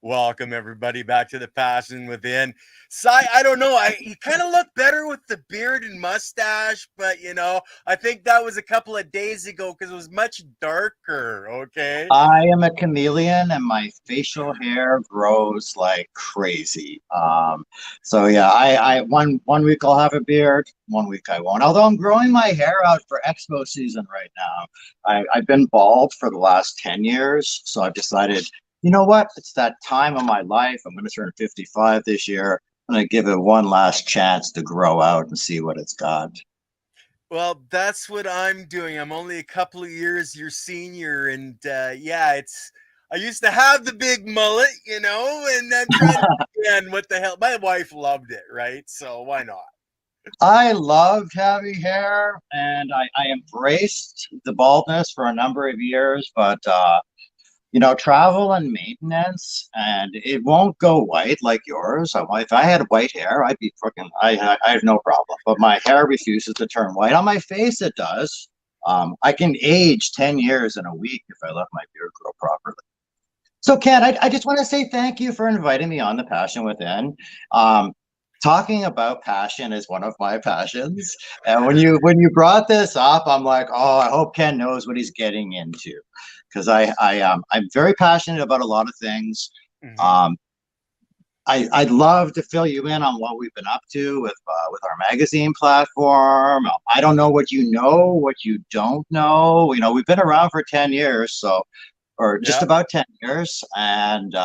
Welcome everybody back to the Passion Within. I don't know. You kind of look better with the beard and mustache, but I think that was a couple of days ago because it was much darker. Okay. I am a chameleon and my facial hair grows like crazy. So yeah, I one week I'll have a beard, one week I won't. Although I'm growing my hair out for expo season right now. I've been bald for the last 10 years, so I've decided, you know what? It's that time of my life. I'm going to turn 55 this year. I'm going to give it one last chance to grow out and see what it's got. Well, that's what I'm doing. I'm only a couple of years your senior, and yeah, I used to have the big mullet, and I'm trying to understand what the hell. My wife loved it, right? So why not? I loved having hair and I embraced the baldness for a number of years, but travel and maintenance, and it won't go white like yours. If I had white hair, I'd be freaking. I have no problem, but my hair refuses to turn white. On my face, it does. I can age 10 years in a week if I let my beard grow properly. So, Ken, I just want to say thank you for inviting me on The Passion Within. Talking about passion is one of my passions, and when you brought this up, I'm like, oh, I hope Ken knows what he's getting into, because I'm very passionate about a lot of things. Mm-hmm. I'd love to fill you in on what we've been up to with our magazine platform. I don't know what you know, what you don't know. We've been around for 10 years, or just Yeah. about 10 years, and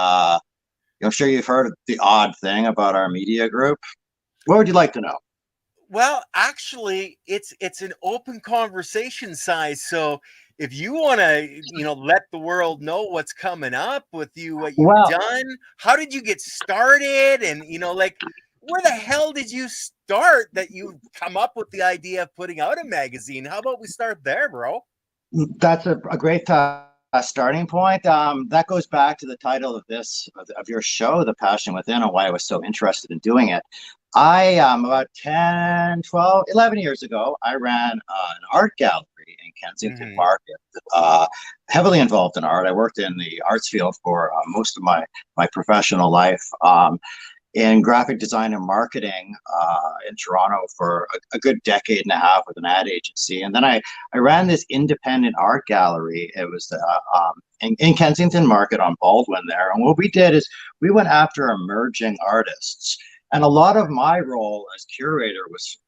I'm sure you've heard the odd thing about our media group. What would you like to know? Well, actually, it's an open conversation size. So if you want to, let the world know what's coming up with you, what you've Well, done, how did you get started, and like where the hell did you start that you come up with the idea of putting out a magazine? How about we start there, bro? that's a great starting point. That goes back to the title of your show, The Passion Within, and why I was so interested in doing it. About 10, 12, 11 years ago, I ran an art gallery in Kensington Mm-hmm. Market. Heavily involved in art. I worked in the arts field for most of my professional life. In graphic design and marketing in Toronto for a good decade and a half with an ad agency. And then I ran this independent art gallery. It was in Kensington Market on Baldwin there. And what we did is we went after emerging artists. And a lot of my role as curator was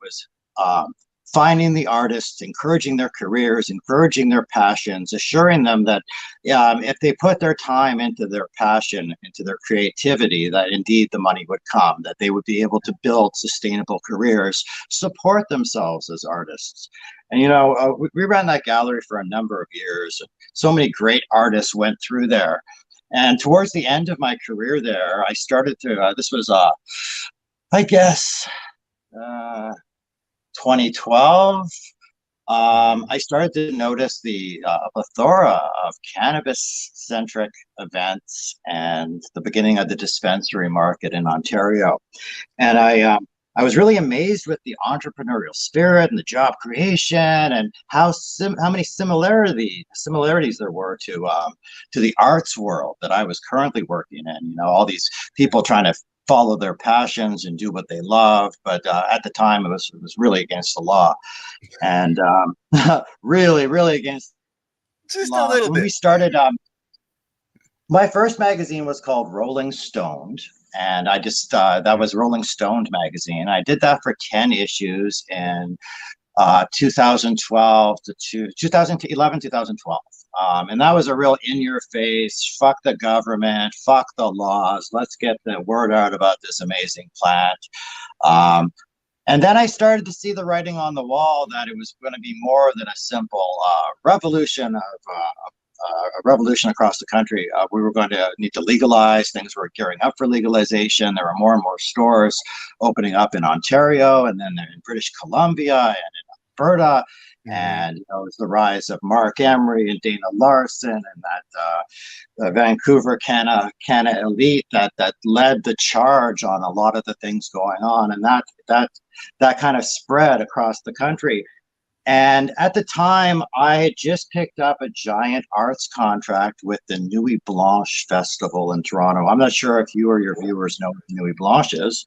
finding the artists, encouraging their careers, encouraging their passions, assuring them that if they put their time into their passion, into their creativity, that indeed the money would come, that they would be able to build sustainable careers, support themselves as artists. And, we ran that gallery for a number of years. So many great artists went through there. And towards the end of my career there, I started to, this was, I guess, 2012, I started to notice the plethora of cannabis-centric events and the beginning of the dispensary market in Ontario. And I was really amazed with the entrepreneurial spirit and the job creation and how many similarities there were to the arts world that I was currently working in. All these people trying to follow their passions and do what they love, but at the time it was really against the law, and really against Just the a law. little When bit. we started, my first magazine was called Rolling Stoned, and I just that was Rolling Stoned magazine. I did that for 10 issues in 2012 to 2011, 2012. And that was a real in-your-face, fuck the government, fuck the laws, let's get the word out about this amazing plant. And then I started to see the writing on the wall that it was going to be more than a simple revolution a revolution across the country. We were going to need to legalize. Things were gearing up for legalization. There were more and more stores opening up in Ontario, and then in British Columbia and in Alberta. Mm-hmm. And it was the rise of Mark Emery and Dana Larson and that Vancouver Canna elite that led the charge on a lot of the things going on, and that kind of spread across the country. And at the time, I had just picked up a giant arts contract with the Nuit Blanche Festival in Toronto. I'm not sure if you or your viewers know what Nuit Blanche is,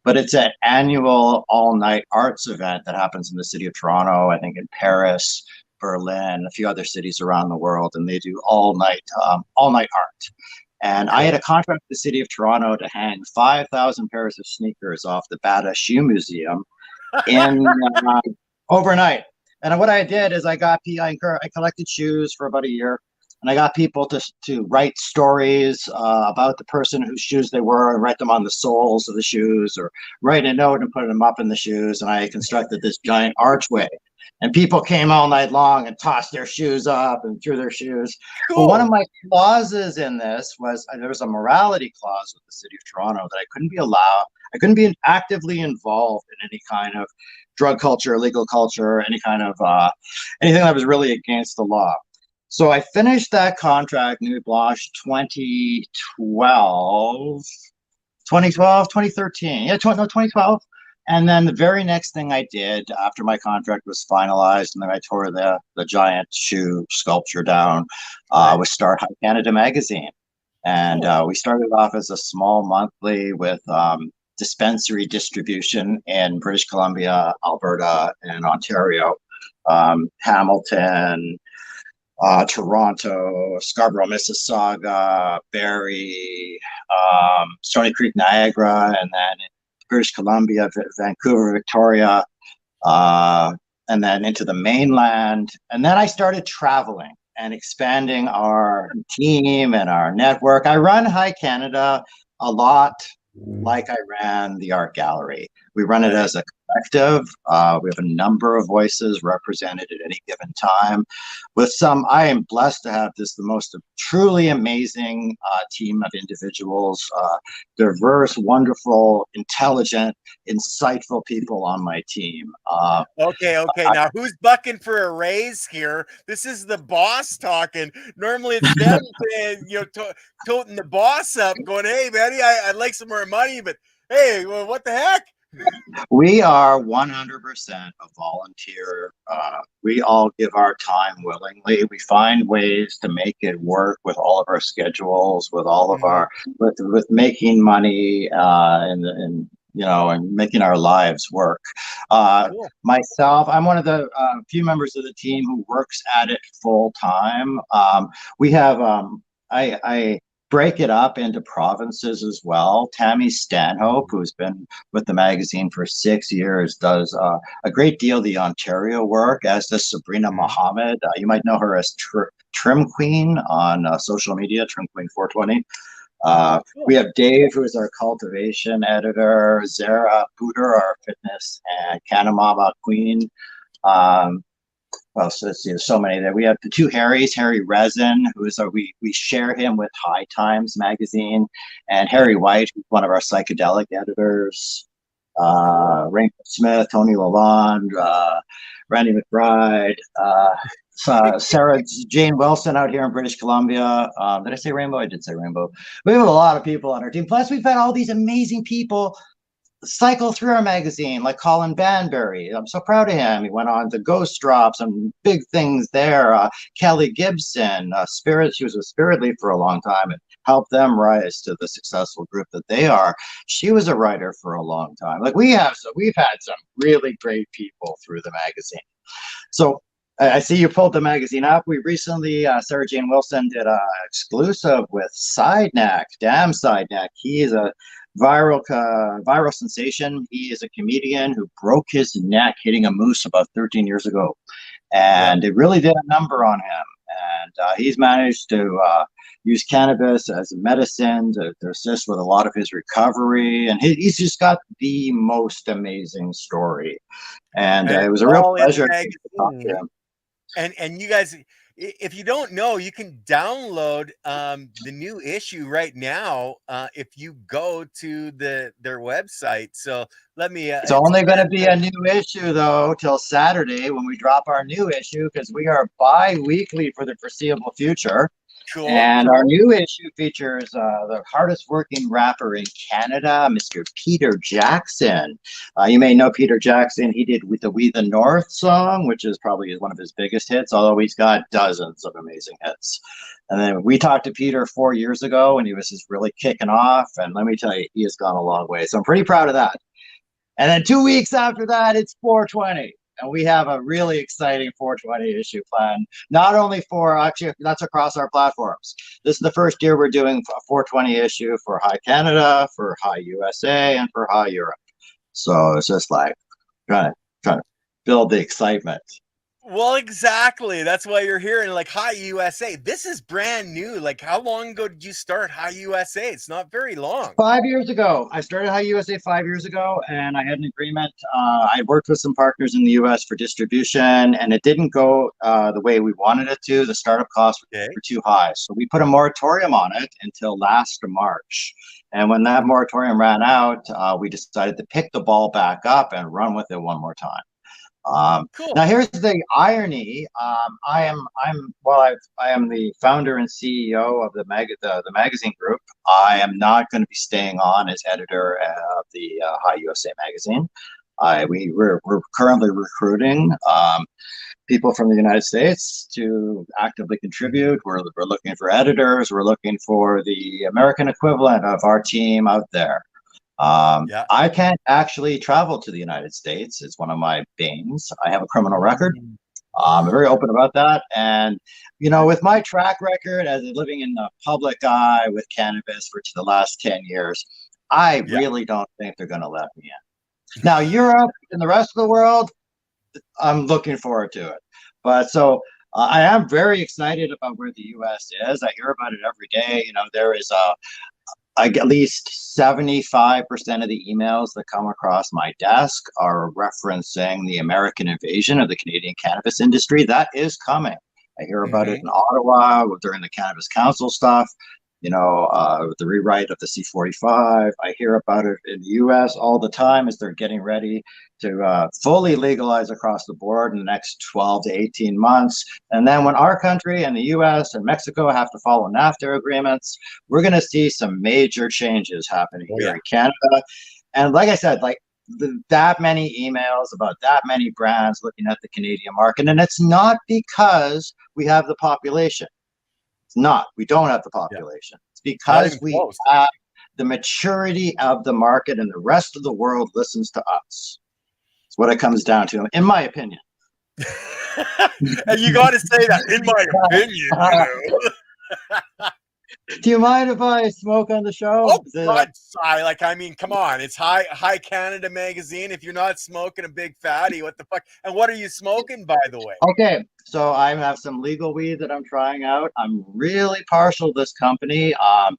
but it's an annual all-night arts event that happens in the city of Toronto, I think in Paris, Berlin, a few other cities around the world, and they do all night art. And I Okay. had a contract with the city of Toronto to hang 5,000 pairs of sneakers off the Bata Shoe Museum in overnight. And what I did is I collected shoes for about a year, and I got people to write stories about the person whose shoes they were, and write them on the soles of the shoes, or write a note and put them up in the shoes. And I constructed this giant archway, and people came all night long and tossed their shoes up and threw their shoes. But one of Cool. my clauses in this was there was a morality clause with the city of Toronto that I couldn't be actively involved in any kind of drug culture, legal culture, any kind of anything that was really against the law. So I finished that contract, Nuit Blanche, 2013. Yeah, 2012. And then the very next thing I did after my contract was finalized, and then I tore the giant shoe sculpture down, Right. was start High Canada magazine. And Cool. we started off as a small monthly with dispensary distribution in British Columbia, Alberta, and Ontario, Hamilton, Toronto, Scarborough, Mississauga, Barrie, Stony Creek, Niagara, and then British Columbia, Vancouver, Victoria, and then into the mainland. And then I started traveling and expanding our team and our network. I run High Canada a lot like I ran the art gallery. We run it Right. as a collective. We have a number of voices represented at any given time. I am blessed to have the most truly amazing team of individuals, diverse, wonderful, intelligent, insightful people on my team. Okay, okay. Now who's bucking for a raise here? This is the boss talking. Normally it's them saying, toting the boss up, going, "Hey, Betty, I'd like some more money, but hey, well, what the heck?" We are 100% a volunteer. We all give our time willingly. We find ways to make it work with all of our schedules, with all of Mhm. with making money, and making our lives work. Cool. Myself, I'm one of the few members of the team who works at it full time. We have I break it up into provinces as well. Tammy Stanhope, who's been with the magazine for 6 years, does a great deal of the Ontario work, as does Sabrina Mhm. Mohammed. You might know her as Trim Queen on social media, Trim Queen 420. We Cool. have Dave, who is our cultivation editor, Zara Pooter, our fitness and Canamama Queen. Um, well, so there's so many there. We have the two Harrys, Harry Resin, we share him with High Times magazine, and Right. Harry White, who's one of our psychedelic editors. Cool. Raymond Smith, Tony Lalonde, Randy McBride, Sarah Jane Wilson out here in British Columbia. Did I say Rainbow? I did say Rainbow. We have a lot of people on our team. Plus, we've had all these amazing people cycle through our magazine, like Colin Banbury. I'm so proud of him. He went on to Ghost Drops and big things there. Kelly Gibson, Spirit. She was with Spirit Leaf for a long time and helped them rise to the successful group that they are. She was a writer for a long time. We've had some really great people through the magazine. So I see you pulled the magazine up. We recently, Sarah Jane Wilson did a exclusive with Sideneck, Damn Sideneck. He is a viral sensation. He is a comedian who broke his neck hitting a moose about 13 years ago, Yeah. and it really did a number on him. And he's managed to use cannabis as a medicine to assist with a lot of his recovery, and he's just got the most amazing story. And And it it's was a real all in the pleasure to talk to magazine. him. And you guys, if you don't know, you can download the new issue right now if you go to their website. So let me. It's It's only going to be fantastic. a new issue, though, till Saturday when we drop our new issue, because we are bi-weekly for the foreseeable future. Cool, And our cool. new issue features the hardest working rapper in Canada, Mr. Peter Jackson. You may know Peter Jackson. He did with the We the North song, which is probably one of his biggest hits, although he's got dozens of amazing hits. And then we talked to Peter 4 years ago, and he was just really kicking off. And let me tell you, he has gone a long way. So I'm pretty proud of that. And then 2 weeks after that, it's 420. And we have a really exciting 420 issue plan, not only for actually, that's across our platforms. This is the first year we're doing a 420 issue for High Canada, for High USA, and for High Europe. So it's just like trying to build the excitement. Well, exactly. That's why you're here. And like Hi USA, this is brand new. Like, how long ago did you start Hi USA? It's not very long. 5 years ago, I started High USA 5 years ago, and I had an agreement. I worked with some partners in the US for distribution, and it didn't go the way we wanted it to. The startup costs Okay. were too high. So we put a moratorium on it until last March. And when that moratorium ran out, we decided to pick the ball back up and run with it one more time. Cool. Now, here's the irony. I am the founder and CEO of the magazine group. I am not going to be staying on as editor of the High USA magazine. We're currently recruiting people from the United States to actively contribute. We're looking for editors. We're looking for the American equivalent of our team out there. Yeah. I can't actually travel to the United States. It's one of my banes. I have a criminal record. I'm very open about that. And, with my track record as living in the public eye with cannabis for the last 10 years, I Yeah. really don't think they're going to let me in. Now, Europe and the rest of the world, I'm looking forward to it. But so I am very excited about where the US is. I hear about it every day. There is at least 75% of the emails that come across my desk are referencing the American invasion of the Canadian cannabis industry. That is coming. I hear about it in Ottawa during the Cannabis Council stuff, with the rewrite of the C-45. I hear about it in the US all the time as they're getting ready to fully legalize across the board in the next 12 to 18 months. And then when our country and the US and Mexico have to follow NAFTA agreements, we're going to see some major changes happening here in Canada. And like I said, that many emails about that many brands looking at the Canadian market. And it's not because we have the population. It's not. We don't have the population. It's because we have the maturity of the market and the rest of the world listens to us. It's what it comes down to, in my opinion. And you got to say that, in my opinion, Do you mind if I smoke on the show? Oh, God, come on. It's High Canada magazine. If you're not smoking a big fatty, what the fuck? And what are you smoking, by the way? Okay, so I have some legal weed that I'm trying out. I'm really partial to this company. I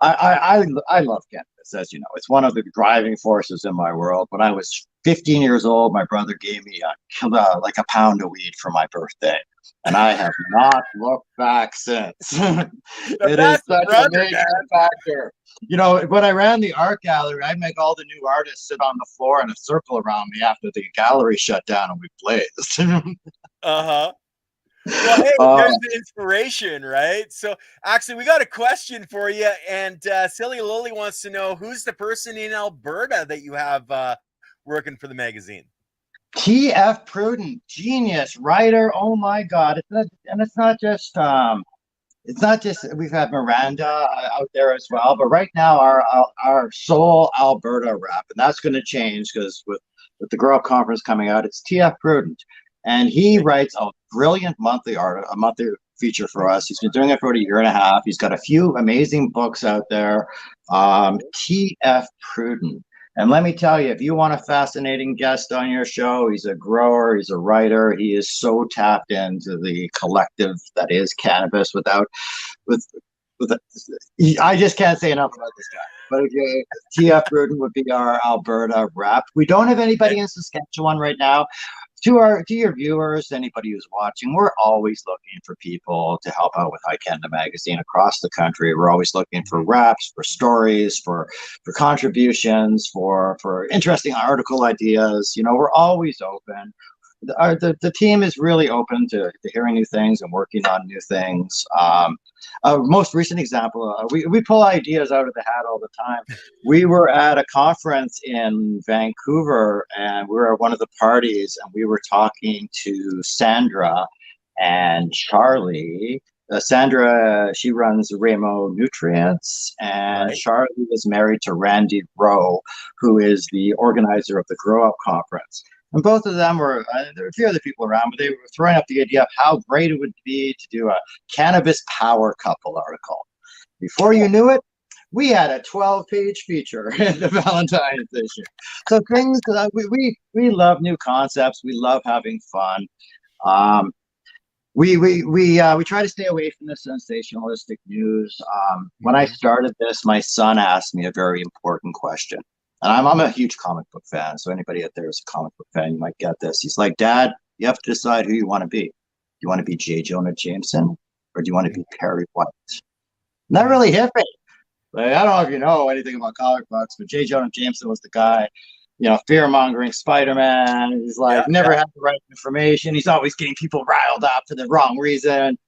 love cannabis, as you know. It's one of the driving forces in my world. When I was 15 years old, my brother gave me a pound of weed for my birthday. And I have not looked back since. It is such a major factor. When I ran the art gallery, I'd make all the new artists sit on the floor in a circle around me after the gallery shut down and we blazed. Uh-huh. Well, hey, there's the inspiration, right? So actually, we got a question for you. And Silly Lily wants to know, who's the person in Alberta that you have working for the magazine? T.F. Prudent, genius writer. Oh my God! It's not just we've had Miranda out there as well, but right now our sole Alberta rep, and that's going to change because with the Growup conference coming out, it's T.F. Prudent, and he writes a brilliant monthly feature for us. He's been doing it for about a year and a half. He's got a few amazing books out there. T.F. Prudent. And let me tell you, if you want a fascinating guest on your show, he's a grower, he's a writer, he is so tapped into the collective that is cannabis I just can't say enough about this guy. But okay, T.F. Prudent would be our Alberta rep. We don't have anybody in Saskatchewan right now. To your viewers, anybody who's watching, we're always looking for people to help out with High Canada magazine across the country. We're always looking for reps, for stories, for contributions, for interesting article ideas. We're always open. the team is really open to hearing new things and working on new things. Most recent example, we pull ideas out of the hat all the time. We were at a conference in Vancouver, and we were at one of the parties, and we were talking to Sandra and Charlie. Sandra, she runs Ramo Nutrients, and Right. Charlie is married to Randy Rowe, who is the organizer of the Growup conference. And both of them were, there were a few other people around, but they were throwing up the idea of how great it would be to do a cannabis power couple article. Before you knew it, we had a 12-page feature in the Valentine's issue. So things, we love new concepts. We love having fun. Um, we try to stay away from the sensationalistic news. When I Mm-hmm. started this, my son asked me a very important question, and I'm a huge comic book fan. So anybody out there is a comic book fan, you might get this. He's like, "Dad, you have to decide who you want to be. Do you want to be J. Jonah Jameson, or do you want to be Perry White?" And that Mm-hmm. really hit me. Like, I don't know if you know anything about comic books, but J. Jonah Jameson was the guy, fear mongering Spider-Man. He's Yeah. like never had the right information. He's always getting people riled up for the wrong reason.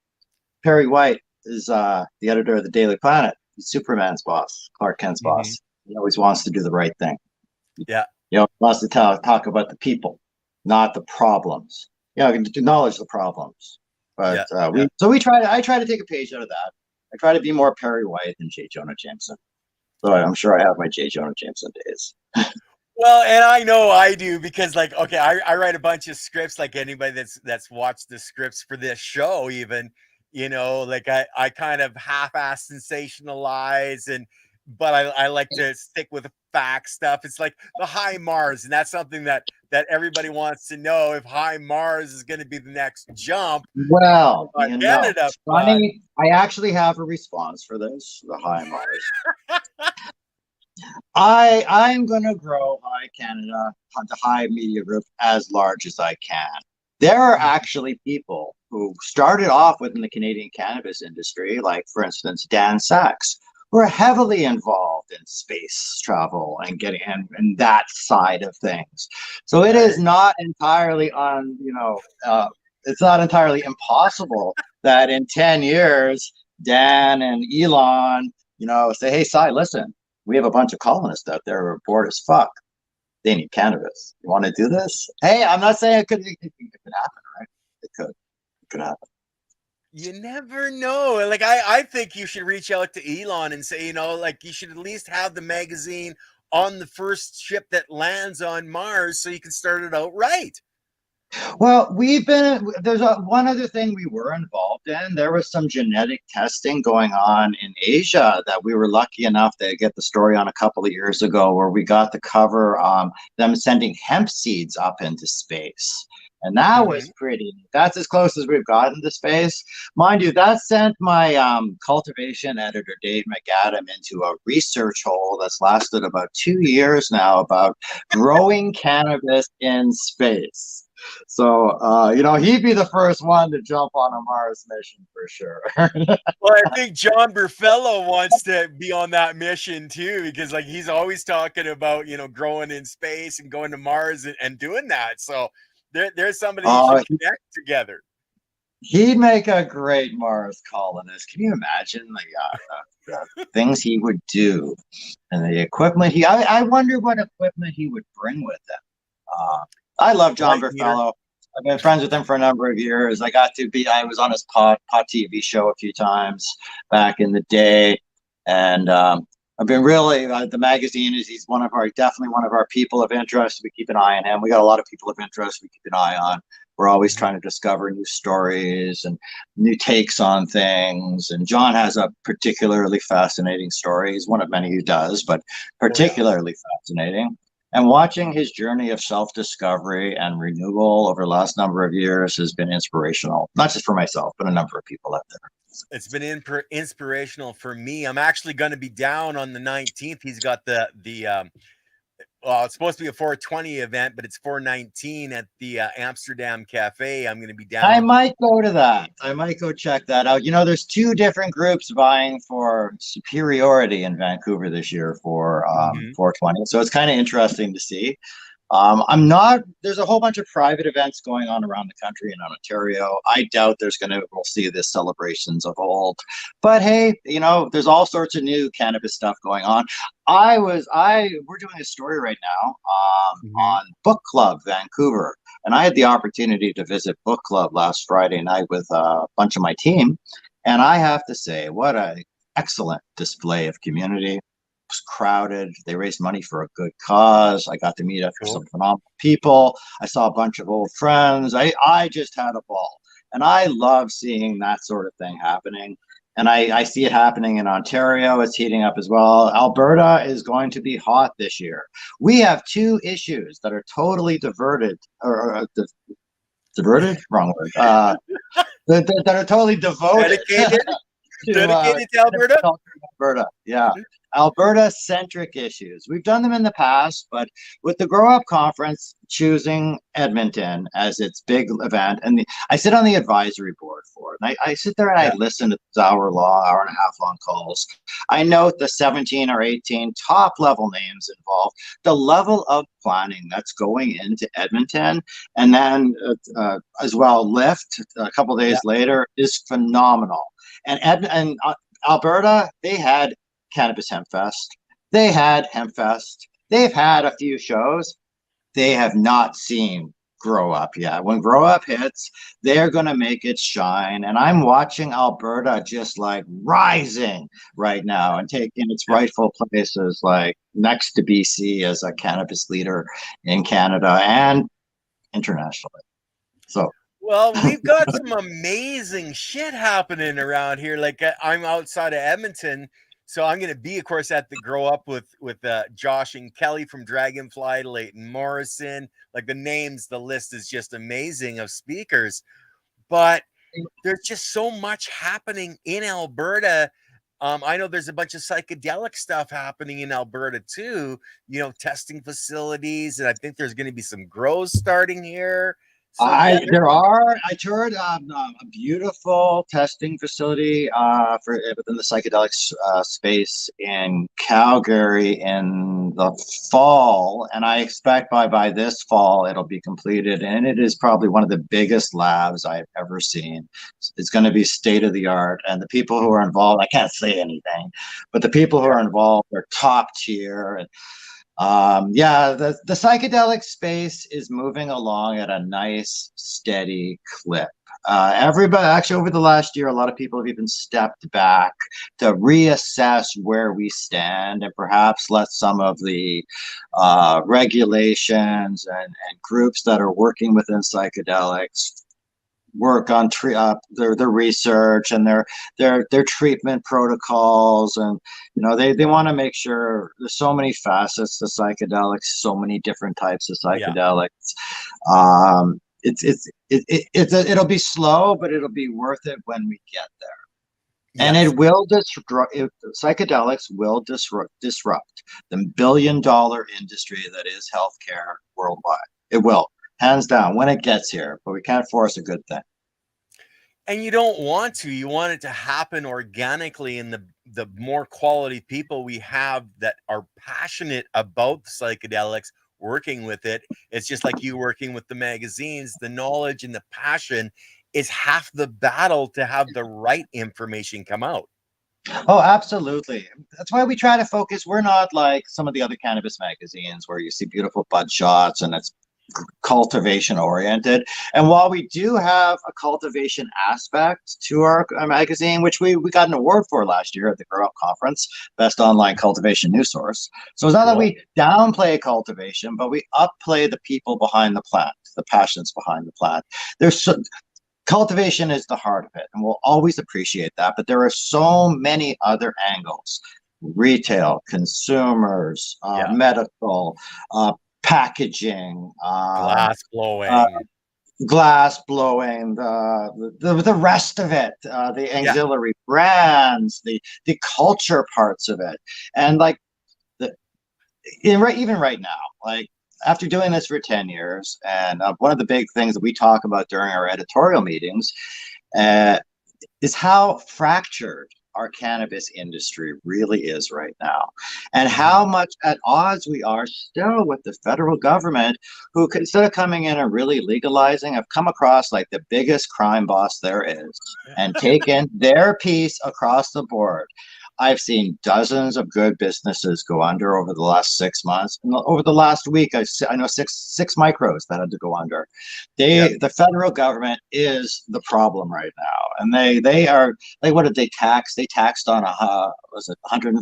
Perry White is the editor of the Daily Planet. He's Superman's boss, Clark Kent's Mm-hmm. boss. He always wants to do the right thing. Yeah. Wants to talk about the people, not the problems. Acknowledge the problems. But Yeah. Yeah. I try to take a page out of that. I try to be more Perry White than J. Jonah Jameson. So I'm sure I have my J. Jonah Jameson days. Well, and I know I do because, like, okay, I write a bunch of scripts, like anybody that's watched the scripts for this show, even, like I kind of half-ass sensationalize, but I like to stick with the fact stuff. It's like the high Mars, and that's something that everybody wants to know if high Mars is going to be the next jump. Well, Canada, but funny, I actually have a response for this, the high Mars. I'm going to grow High Canada, the High Media Group, as large as I can. There are actually people who started off within the Canadian cannabis industry, like, for instance, Dan Sachs, who are heavily involved in space travel and getting and that side of things. So it is not entirely it's not entirely impossible that in 10 years, Dan and Elon, say, "Hey, Cy, listen, we have a bunch of colonists out there who are bored as fuck. They need cannabis. You want to do this?" Hey, I'm not saying it could happen, right? It could. It could happen. you never know. Like I think you should reach out to Elon and say, like you should at least have the magazine on the first ship that lands on Mars so you can start it out right. Well, there's one other thing we were involved in. There was some genetic testing going on in Asia that we were lucky enough to get the story on a couple of years ago, where we got to cover them sending hemp seeds up into space. And that was pretty, that's as close as we've gotten to space. Mind you, that sent my cultivation editor, Dave McAdam, into a research hole that's lasted about 2 years now about growing cannabis in space. So, he'd be the first one to jump on a Mars mission for sure. Well, I think John Burfello wants to be on that mission too, because like he's always talking about, growing in space and going to Mars and doing that. So there's somebody you should connect together. He'd make a great Mars colonist. Can you imagine the things he would do and the equipment I wonder what equipment he would bring with him. I love John Burfello. I've been friends with him for a number of years. I was on his Pod TV show a few times back in the day. And I've been really, the magazine he's definitely one of our people of interest. We keep an eye on him. We got a lot of people of interest we keep an eye on. We're always trying to discover new stories and new takes on things. And John has a particularly fascinating story. He's one of many who does, but particularly fascinating. And watching his journey of self-discovery and renewal over the last number of years has been inspirational, not just for myself, but a number of people out there. It's been inspirational for me. I'm actually going to be down on the 19th. He's got well, it's supposed to be a 420 event, but it's 419 at the Amsterdam Cafe. I'm going to be down. I might go to that. I might go check that out. There's two different groups vying for superiority in Vancouver this year for 420. So it's kind of interesting to see. I'm not, there's a whole bunch of private events going on around the country and in Ontario. I doubt we'll see this celebrations of old. But hey, there's all sorts of new cannabis stuff going on. We're doing a story right now Mhm. on Book Club Vancouver. And I had the opportunity to visit Book Club last Friday night with a bunch of my team. And I have to say, what a excellent display of community. Was crowded. They raised money for a good cause. I got to meet up with Cool. some phenomenal people. I saw a bunch of old friends. I just had a ball. And I love seeing that sort of thing happening. And I see it happening in Ontario. It's heating up as well. Alberta is going to be hot this year. We have two issues that are totally diverted, diverted? Wrong word. That are totally devoted Dedicated, to dedicated to Alberta. culture in Alberta. Yeah. Alberta centric issues. We've done them in the past, but with the Growup conference choosing Edmonton as its big event, and I sit on the advisory board for it. And I sit there and I Yeah, listen to these hour and a half long calls. I note the 17 or 18 top level names involved, the level of planning that's going into Edmonton, and then as well, Lyft a couple of yeah, days later is phenomenal. And Alberta, they had Cannabis Hemp Fest. They had Hemp Fest. They've had a few shows. They have not seen Growup yet. When Growup hits, they're going to make it shine. And I'm watching Alberta just like rising right now and taking its yeah. rightful places, like next to BC as a cannabis leader in Canada and internationally. So, Well, we've got some amazing shit happening around here. Like I'm outside of Edmonton, so I'm going to be, of course, at the Grow Up with Josh and Kelly from Dragonfly, Leighton Morrison. Like the names, the list is just amazing of speakers. But there's just so much happening in Alberta. I know there's a bunch of psychedelic stuff happening in Alberta too. Testing facilities, and I think there's going to be some grows starting here. So yeah, I toured a beautiful testing facility for within the psychedelics space in Calgary in the fall, and I expect by this fall it'll be completed, and it is probably one of the biggest labs I've ever seen. It's going to be state of the art, and the people who are involved, I can't say anything, but the people who yeah, are involved are top tier, and yeah, the psychedelic space is moving along at a nice, steady clip. Everybody, actually, over the last year, a lot of people have even stepped back to reassess where we stand and perhaps let some of the regulations and groups that are working within psychedelics work on their research and their treatment protocols, and they want to make sure there's so many facets to psychedelics, so many different types of yeah, psychedelics. It'll be slow, but it'll be worth it when we get there. And yes. psychedelics will disrupt the billion-dollar industry that is healthcare worldwide. It will, hands down, when it gets here, but we can't force a good thing. And you don't want to. You want it to happen organically, and the more quality people we have that are passionate about psychedelics, working with it. It's just like you working with the magazines. The knowledge and the passion is half the battle to have the right information come out. Oh, absolutely. That's why we try to focus. We're not like some of the other cannabis magazines where you see beautiful bud shots and it's cultivation oriented. And while we do have a cultivation aspect to our magazine, which we got an award for last year at the Growup conference, best online cultivation news source. So it's not that Cool. we downplay cultivation, but we upplay the people behind the plant, the passions behind the plant. There's so, cultivation is the heart of it, and we'll always appreciate that. But there are so many other angles: retail, consumers, Yeah. medical, packaging, Glass uh, blowing. glass blowing, the rest of it, the Yeah. auxiliary brands, the culture parts of it, and like the even right now, like after doing this for 10 years, and one of the big things that we talk about during our editorial meetings uh, is how fractured our cannabis industry really is right now, and how much at odds we are still with the federal government, who, instead of coming in and really legalizing, have come across like the biggest crime boss there is and taken their piece across the board. I've seen dozens of good businesses go under over the last 6 months. And over the last week, I know six micros that had to go under. The federal government is the problem right now, and they are like, what did they tax? They taxed on was it 100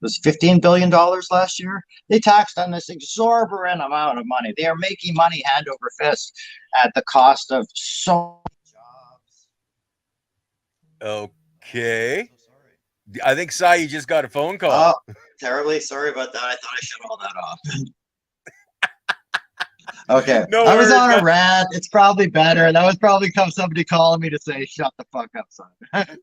was $15 billion last year. They taxed on this exorbitant amount of money. They are making money hand over fist at the cost of so many jobs. Okay. I think Sai, you just got a phone call. Oh, terribly sorry about that. I thought I shut all that off. Okay, No I was worries. on a rant. It's probably better. That was probably somebody calling me to say, "Shut the fuck up, son."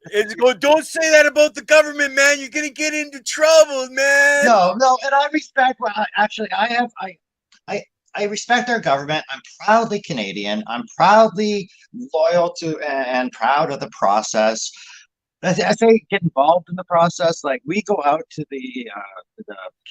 It's go. Don't say that about the government, man. You're gonna get into trouble, man. No, and I respect. Actually, I respect our government. I'm proudly Canadian. I'm proudly loyal to and proud of the process. As I say, get involved in the process. Like, we go out to the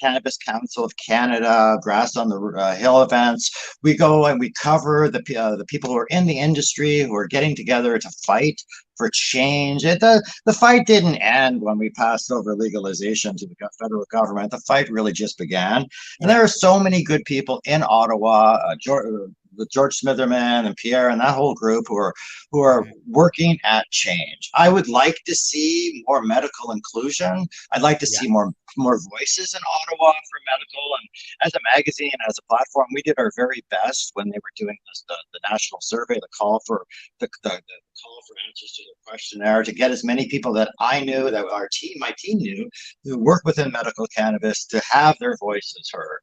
Cannabis Council of Canada, Grass on the Hill events. We go and we cover the people who are in the industry, who are getting together to fight for change. The fight didn't end when we passed over legalization to the federal government. The fight really just began. And there are so many good people in Ottawa, George Smitherman and Pierre and that whole group who are working at change. I would like to see more medical inclusion. I'd like to see more voices in Ottawa for medical. And as a magazine, as a platform, we did our very best when they were doing the national survey, the call for answers to the questionnaire, to get as many people that I knew, that my team knew, who work within medical cannabis, to have their voices heard.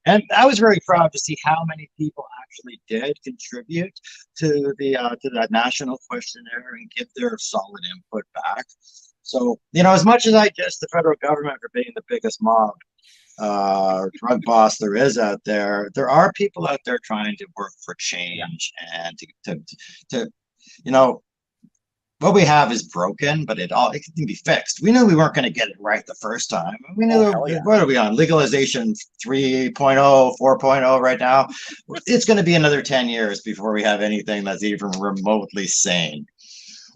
And I was very proud to see how many people actually did contribute to that national questionnaire and give their solid input back. So, as much as I guess the federal government for being the biggest mob drug boss there is out there, there are people out there trying to work for change and to what we have is broken, but it can be fixed. We knew we weren't going to get it right the first time. We knew, what are we on? Legalization 3.0, 4.0 right now. It's going to be another 10 years before we have anything that's even remotely sane.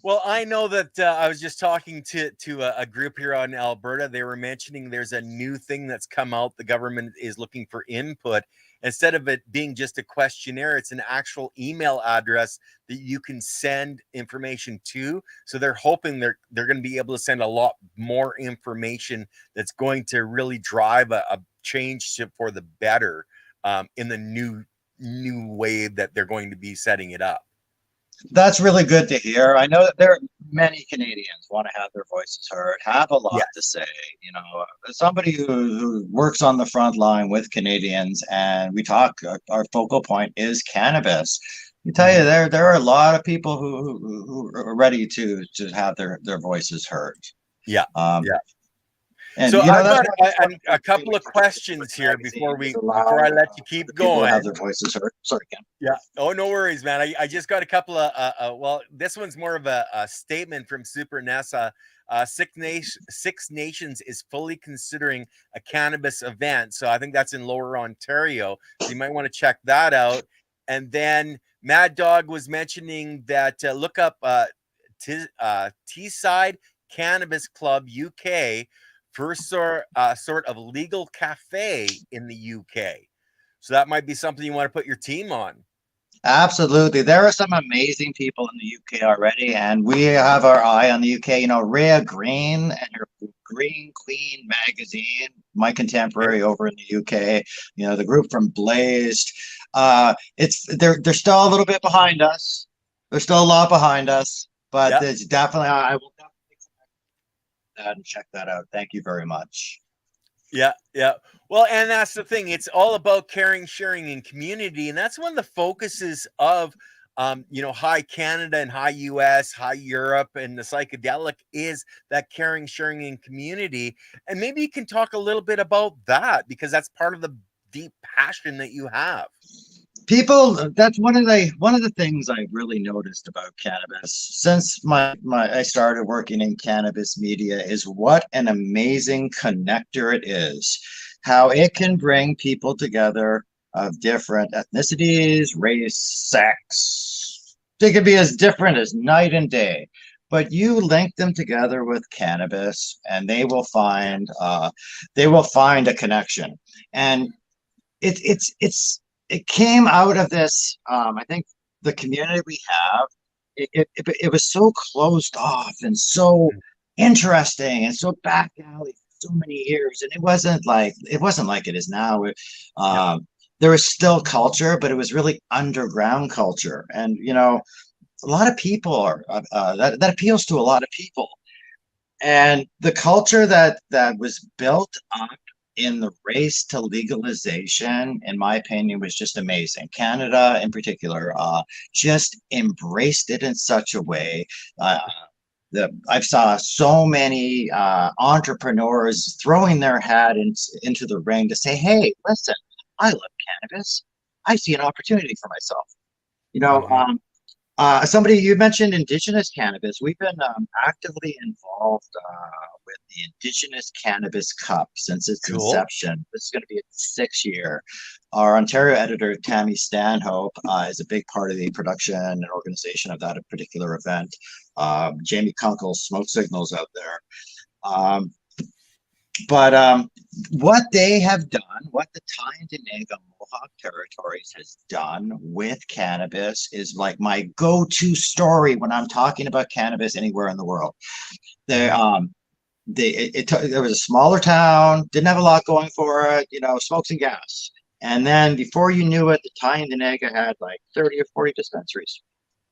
Well, I know that I was just talking to a group here on Alberta. They were mentioning there's a new thing that's come out. The government is looking for input. Instead of it being just a questionnaire, it's an actual email address that you can send information to. So they're hoping they're going to be able to send a lot more information that's going to really drive a change for the better in the new way that they're going to be setting it up. That's really good to hear. I know that there are many Canadians want to have their voices heard, have a lot to say. Somebody who works on the front line with Canadians, and we talk, our focal point is cannabis. I tell you, there are a lot of people who are ready to have their voices heard. Yeah. And so I've got a couple of questions here before I let you keep going. Have their voices heard. Sorry, Ken. Yeah. Oh, no worries, man. I just got a couple of well, this one's more of a statement from Super Nessa. Six Nations is fully considering a cannabis event. So I think that's in Lower Ontario. So you might want to check that out. And then Mad Dog was mentioning that look up Teesside Cannabis Club UK, first sort of legal cafe in the UK. So that might be something you want to put your team on. Absolutely. There are some amazing people in the UK already, and we have our eye on the UK. Rhea Green and her Green Queen magazine, my contemporary over in the UK. The group from Blazed. They're still a little bit behind us. There's still a lot behind us, but it's definitely, I will definitely check that out. Thank you very much. Yeah. Well, and that's the thing. It's all about caring, sharing, and community, and that's one of the focuses of, High Canada and High US, High Europe, and the Psychedelic is that caring, sharing, and community. And maybe you can talk a little bit about that, because that's part of the deep passion that you have. People, that's one of the things I really noticed about cannabis since my I started working in cannabis media is what an amazing connector it is. How it can bring people together of different ethnicities, race, sex. They could be as different as night and day. But you link them together with cannabis, and they will find a connection. And it came out of this. I think the community we have, it was so closed off and so interesting and so back alley for so many years, and it wasn't like it is now. Yeah. There was still culture, but it was really underground culture, and a lot of people are that appeals to a lot of people. And the culture that was built up in the race to legalization, in my opinion, was just amazing. Canada, in particular, just embraced it in such a way. Uh, I saw so many entrepreneurs throwing their hat into the ring to say, "Hey, listen, I love cannabis. I see an opportunity for myself." You know, Hmm. somebody you mentioned Indigenous cannabis. We've been actively involved with the Indigenous Cannabis Cup since its Cool. inception. This is going to be its sixth year. Our Ontario editor, Tammy Stanhope, is a big part of the production and organization of that particular event. Jamie Kunkel's Smoke Signals out there. Um, but what they have done, what the Tyendinaga Mohawk Territories has done with cannabis is like my go-to story when I'm talking about cannabis anywhere in the world. They Hmm. there was a smaller town, didn't have a lot going for it, smokes and gas. And then before you knew it, the Tyendinaga had like 30 or 40 dispensaries.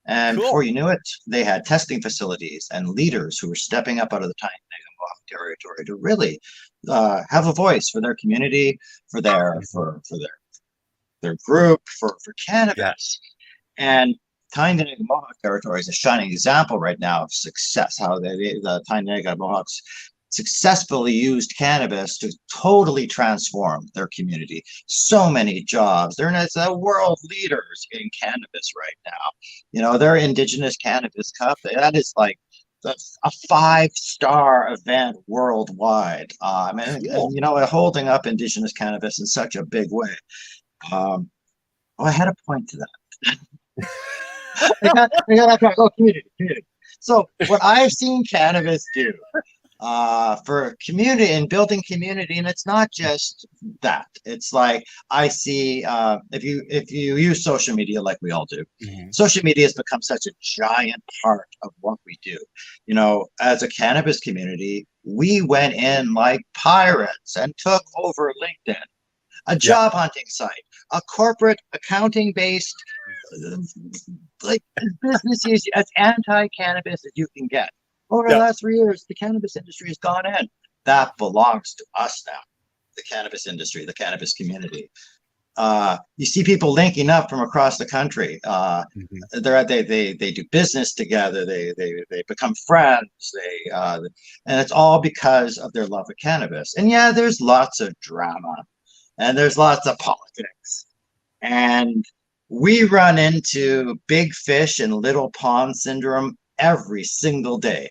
And Cool. before you knew it, they had testing facilities and leaders who were stepping up out of the Tyendinaga Mohawk territory to really have a voice for their community, for their Mhm. for their group, for Yeah. cannabis. And Tyendinaga Mohawk territory is a shining example right now of success. How the Tyendinaga Mohawks successfully used cannabis to totally transform their community. So many jobs. They're world leaders in cannabis right now. Their Indigenous Cannabis Cup, that is like a 5-star event worldwide. Cool. Holding up Indigenous cannabis in such a big way. Um, I had a point to that. I got that. Oh, community. So what I've seen cannabis do for community and building community, and it's not just that. It's like I see if you use social media like we all do, Hmm. social media has become such a giant part of what we do. As a cannabis community, we went in like pirates and took over LinkedIn, a Yeah. job hunting site, a corporate accounting based like business as anti-cannabis as you can get. Over the Yeah. last 3 years, the cannabis industry has gone in. That belongs to us now. The cannabis industry, the cannabis community. You see people linking up from across the country. Hmm. They do business together. They become friends. And it's all because of their love of cannabis. And yeah, there's lots of drama and there's lots of politics. And we run into big fish and little pond syndrome every single day.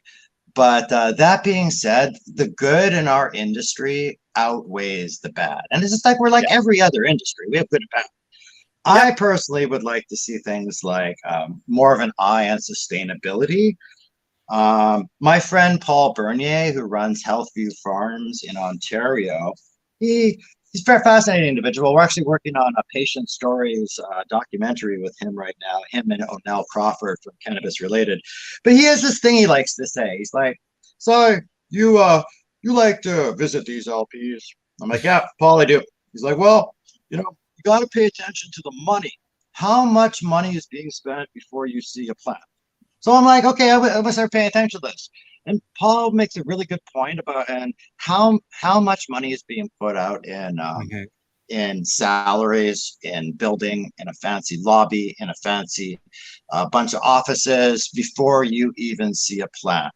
But that being said, the good in our industry outweighs the bad. And it's just like we're like Yeah. every other industry. We have good and bad. Yeah. I personally would like to see things like more of an eye on sustainability. My friend Paul Bernier, who runs Healthview Farms in Ontario, he he's a very fascinating individual. We're actually working on a patient stories documentary with him right now, him and O'Neill Crawford from Cannabis Related. But he has this thing he likes to say. He's like, "So you like to visit these LPs?" I'm like, "Yeah, Paul, I do." He's like, "Well, you got to pay attention to the money. How much money is being spent before you see a plant?" So I'm like, okay, I must start paying attention to this. And Paul makes a really good point about and how much money is being put out Hmm. in salaries, in building, in a fancy lobby, in a fancy bunch of offices before you even see a plant.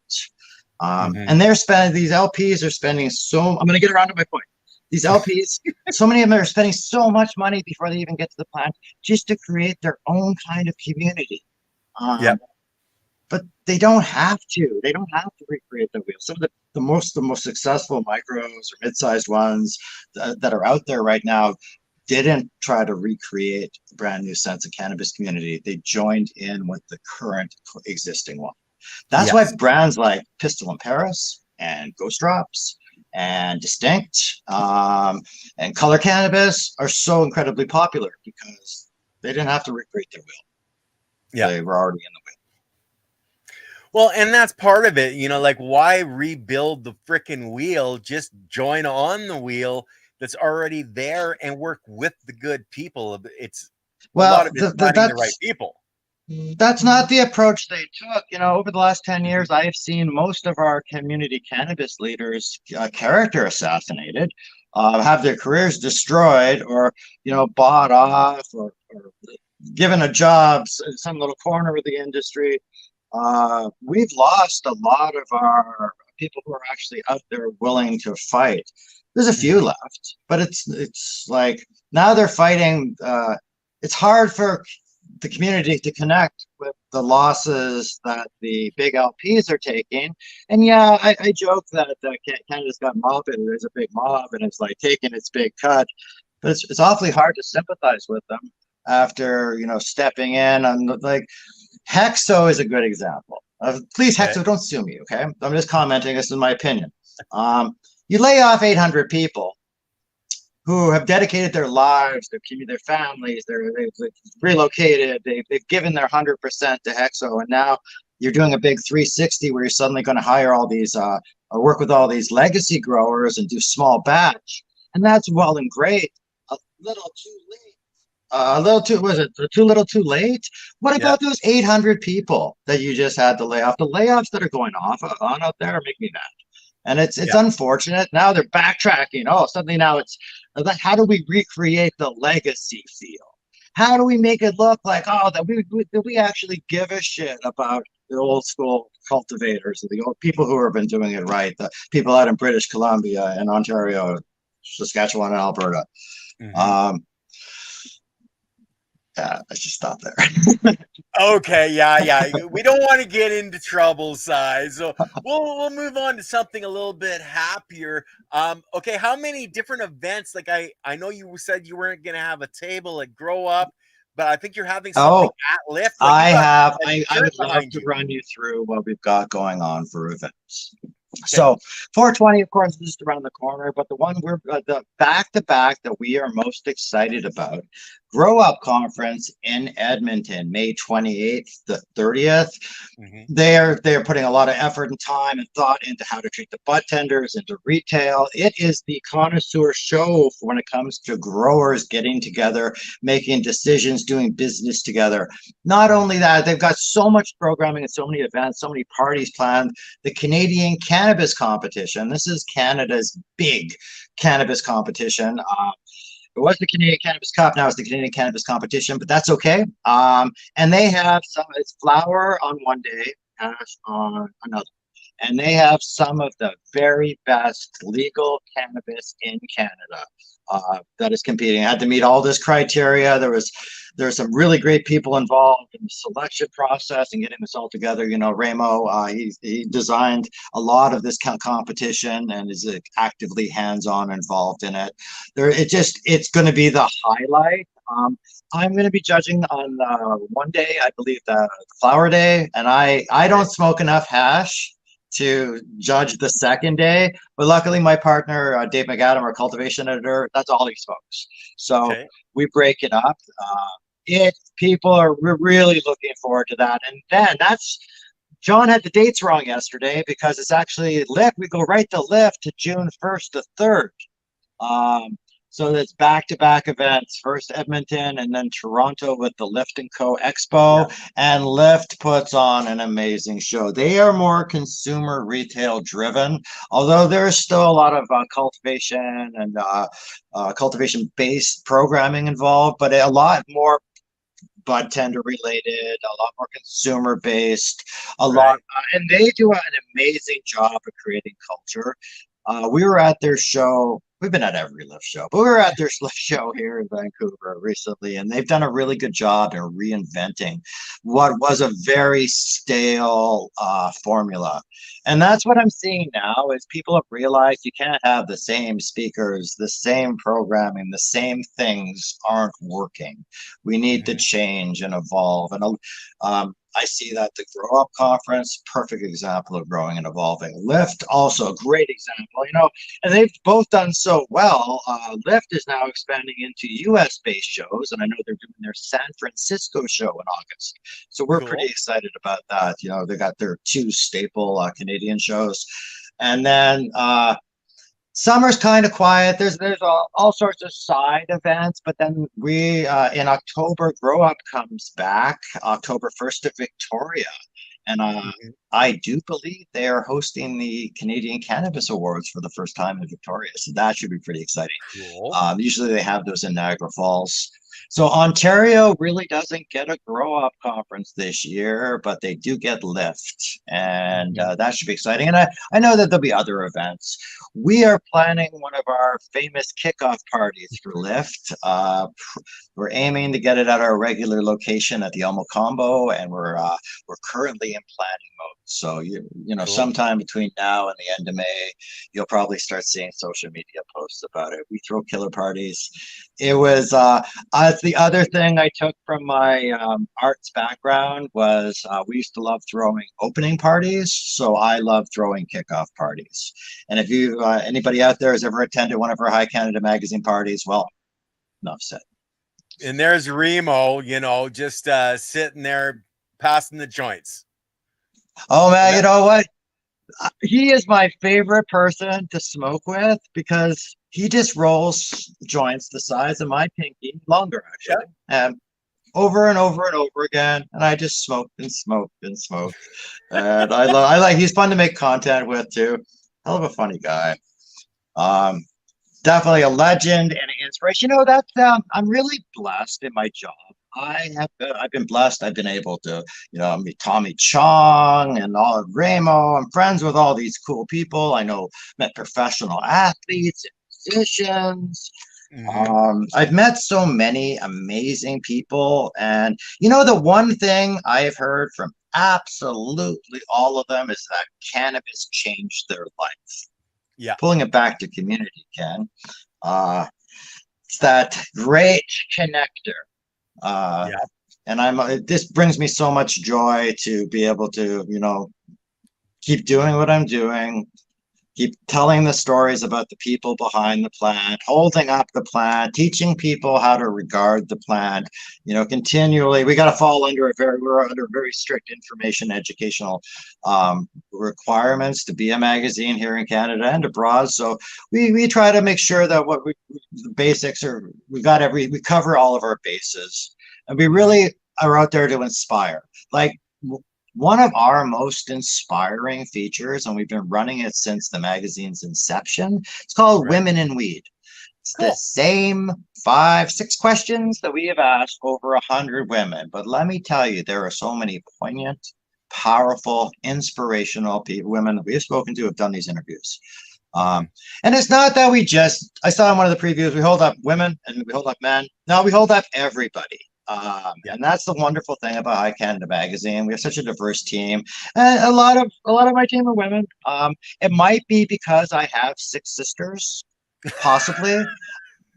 Hmm. And these LPs are spending so. I'm going to get around to my point. These LPs, so many of them are spending so much money before they even get to the plant just to create their own kind of community. Yep. Um, but they don't have to. They don't have to recreate the wheel. Some of the most successful micros or mid-sized ones that are out there right now didn't try to recreate a brand new sense of cannabis community. They joined in with the current existing one. That's why Yes. brands like Pistol in Paris and Ghost Drops and Distinct and Color Cannabis are so incredibly popular because they didn't have to recreate their wheel. Yeah. They were already in the wheel. Well, and that's part of it, like why rebuild the freaking wheel? Just join on the wheel that's already there and work with the good people. It's a lot Well, of it's finding the right people. that's not the approach they took. Over the last 10 years, I have seen most of our community cannabis leaders character assassinated, have their careers destroyed, or, bought off, or given a job in some little corner of the industry. We've lost a lot of our people who are actually out there willing to fight. There's a few left, but it's like now they're fighting. It's hard for the community to connect with the losses that the big LPs are taking. And yeah, I joke that Canada's got mobbed and there's a big mob and it's like taking its big cut, but it's awfully hard to sympathize with them after stepping in on like Hexo is a good example. Please, Okay. Hexo, don't sue me, okay? I'm just commenting. This is my opinion. You lay off 800 people who have dedicated their lives, their families, they've relocated, they've given their 100% to Hexo, and now you're doing a big 360 where you're suddenly going to hire all these, or work with all these legacy growers and do small batch, and that's well and great. A little too late. A little too, was it too little too late? What Yeah. about those 800 people that you just had to lay off? The layoffs that are going on out there make me mad. And it's Yeah. unfortunate. Now they're backtracking. Oh, suddenly now it's how do we recreate the legacy feel? How do we make it look like, oh, that we actually give a shit about the old school cultivators, the old people who have been doing it right, the people out in British Columbia and Ontario, Saskatchewan, and Alberta. Yeah, I should stop there. Okay, yeah. We don't want to get into trouble, size. So we'll move on to something a little bit happier. Okay, how many different events? Like I know you said you weren't gonna have a table at Growup, but I think you're having something Oh, at Lift. Like you I got have. a I shirt would love behind to you. run you through what we've got going on for events. Okay. So 420, of course, is just around the corner, but the one we're the back-to-back that we are most excited about, Growup Conference in Edmonton, May 28th, the 30th. They're putting a lot of effort and time and thought into how to treat the bud tenders, into retail. It is the connoisseur show for when it comes to growers getting together, making decisions, doing business together. Not only that, they've got so much programming and so many events, so many parties planned. The Canadian Cannabis Competition. This is Canada's big cannabis competition. It was the Canadian Cannabis Cup. Now it's the Canadian Cannabis Competition, but that's okay. And they have it's flower on one day, hash on another. And they have some of the very best legal cannabis in Canada that is competing. I had to meet all this criteria. There were some really great people involved in the selection process and getting this all together. Ramo, he designed a lot of this competition and is actively hands-on involved in it. It's going to be the highlight. I'm going to be judging on one day, I believe the flower day, and I don't smoke enough hash to judge the second day, but luckily my partner Dave McAdam, our cultivation editor, that's all he smokes. So we break it up. People are really looking forward to that, and then that's John had the dates wrong yesterday because it's actually Lift. We go right to Lift to June 1st to 3rd. So that's back-to-back events. First Edmonton and then Toronto with the Lift & Co. Expo. And Lift puts on an amazing show. They are more consumer retail driven, although there is still a lot of cultivation and cultivation-based programming involved, but a lot more bud tender related, a lot more consumer based, a lot, and they do an amazing job of creating culture. We were at their show. We've been at every lift show, but we were at their lift show here in Vancouver recently, and they've done a really good job in reinventing what was a very stale formula. And that's what I'm seeing now is people have realized you can't have the same speakers, the same programming, the same things aren't working. We need to Hmm. change and evolve. And I see that the Growup conference, perfect example of growing and evolving. Lyft, also a great example, and they've both done so well. Lyft is now expanding into US based shows, and I know they're doing their San Francisco show in August. So we're pretty Cool. excited about that. They got their two staple Canadian shows. And then summer's kind of quiet. There's all sorts of side events, but then we in October, Grow Up comes back October 1st to Victoria, and Hmm. I do believe they are hosting the Canadian Cannabis Awards for the first time in Victoria, so that should be pretty exciting. Cool. Usually they have those in Niagara Falls. So Ontario really doesn't get a Grow Up conference this year, but they do get Lift, and Hmm. that should be exciting. And I know that there'll be other events. We are planning one of our famous kickoff parties for Lift. We're aiming to get it at our regular location at the Elmo Combo, and we're currently in planning mode. So Cool. sometime between now and the end of May, you'll probably start seeing social media posts about it. We throw killer parties. It was the other thing I took from my arts background was we used to love throwing opening parties, so I love throwing kickoff parties. And if you anybody out there has ever attended one of our High Canada Magazine parties, well, enough said. And there's Remo, just sitting there passing the joints. Oh And man, you that, know what? He is my favorite person to smoke with because he just rolls joints the size of my pinky, longer yeah. actually, and over and over and over again. And I just smoked and smoked and smoked. And I like, he's fun to make content with too. Hell of a funny guy. Um, Definitely a legend and an inspiration. That's I'm really blessed in my job. I've been blessed. I've been able to meet Tommy Chong and all of Ramo. I'm friends with all these cool people. I know met professional athletes and musicians. Hmm. I've met so many amazing people, and the one thing I've heard from absolutely all of them is that cannabis changed their life. Yeah. Pulling it back to community, Ken. Uh, it's that great connector. Uh, Yeah. and this brings me so much joy to be able to, keep doing what I'm doing, keep telling the stories about the people behind the plant, holding up the plant, teaching people how to regard the plant, continually. We got to fall under we're under very strict information educational requirements to be a magazine here in Canada and abroad. So we try to make sure that the basics are, we cover all of our bases, and we Hmm. really are out there to inspire. Like, one of our most inspiring features, and we've been running it since the magazine's inception, it's called Right. Women in Weed. It's the Cool. same 5, 6 questions that we have asked over 100 women. But let me tell you, there are so many poignant, powerful, inspirational women that we have spoken to have done these interviews. Hmm. Um, and it's not that I saw in one of the previews, we hold up women and we hold up men. No, we hold up everybody. Yeah. And that's the wonderful thing about High Canada Magazine. We have such a diverse team, and a lot of my team are women. It might be because I have 6 sisters, possibly.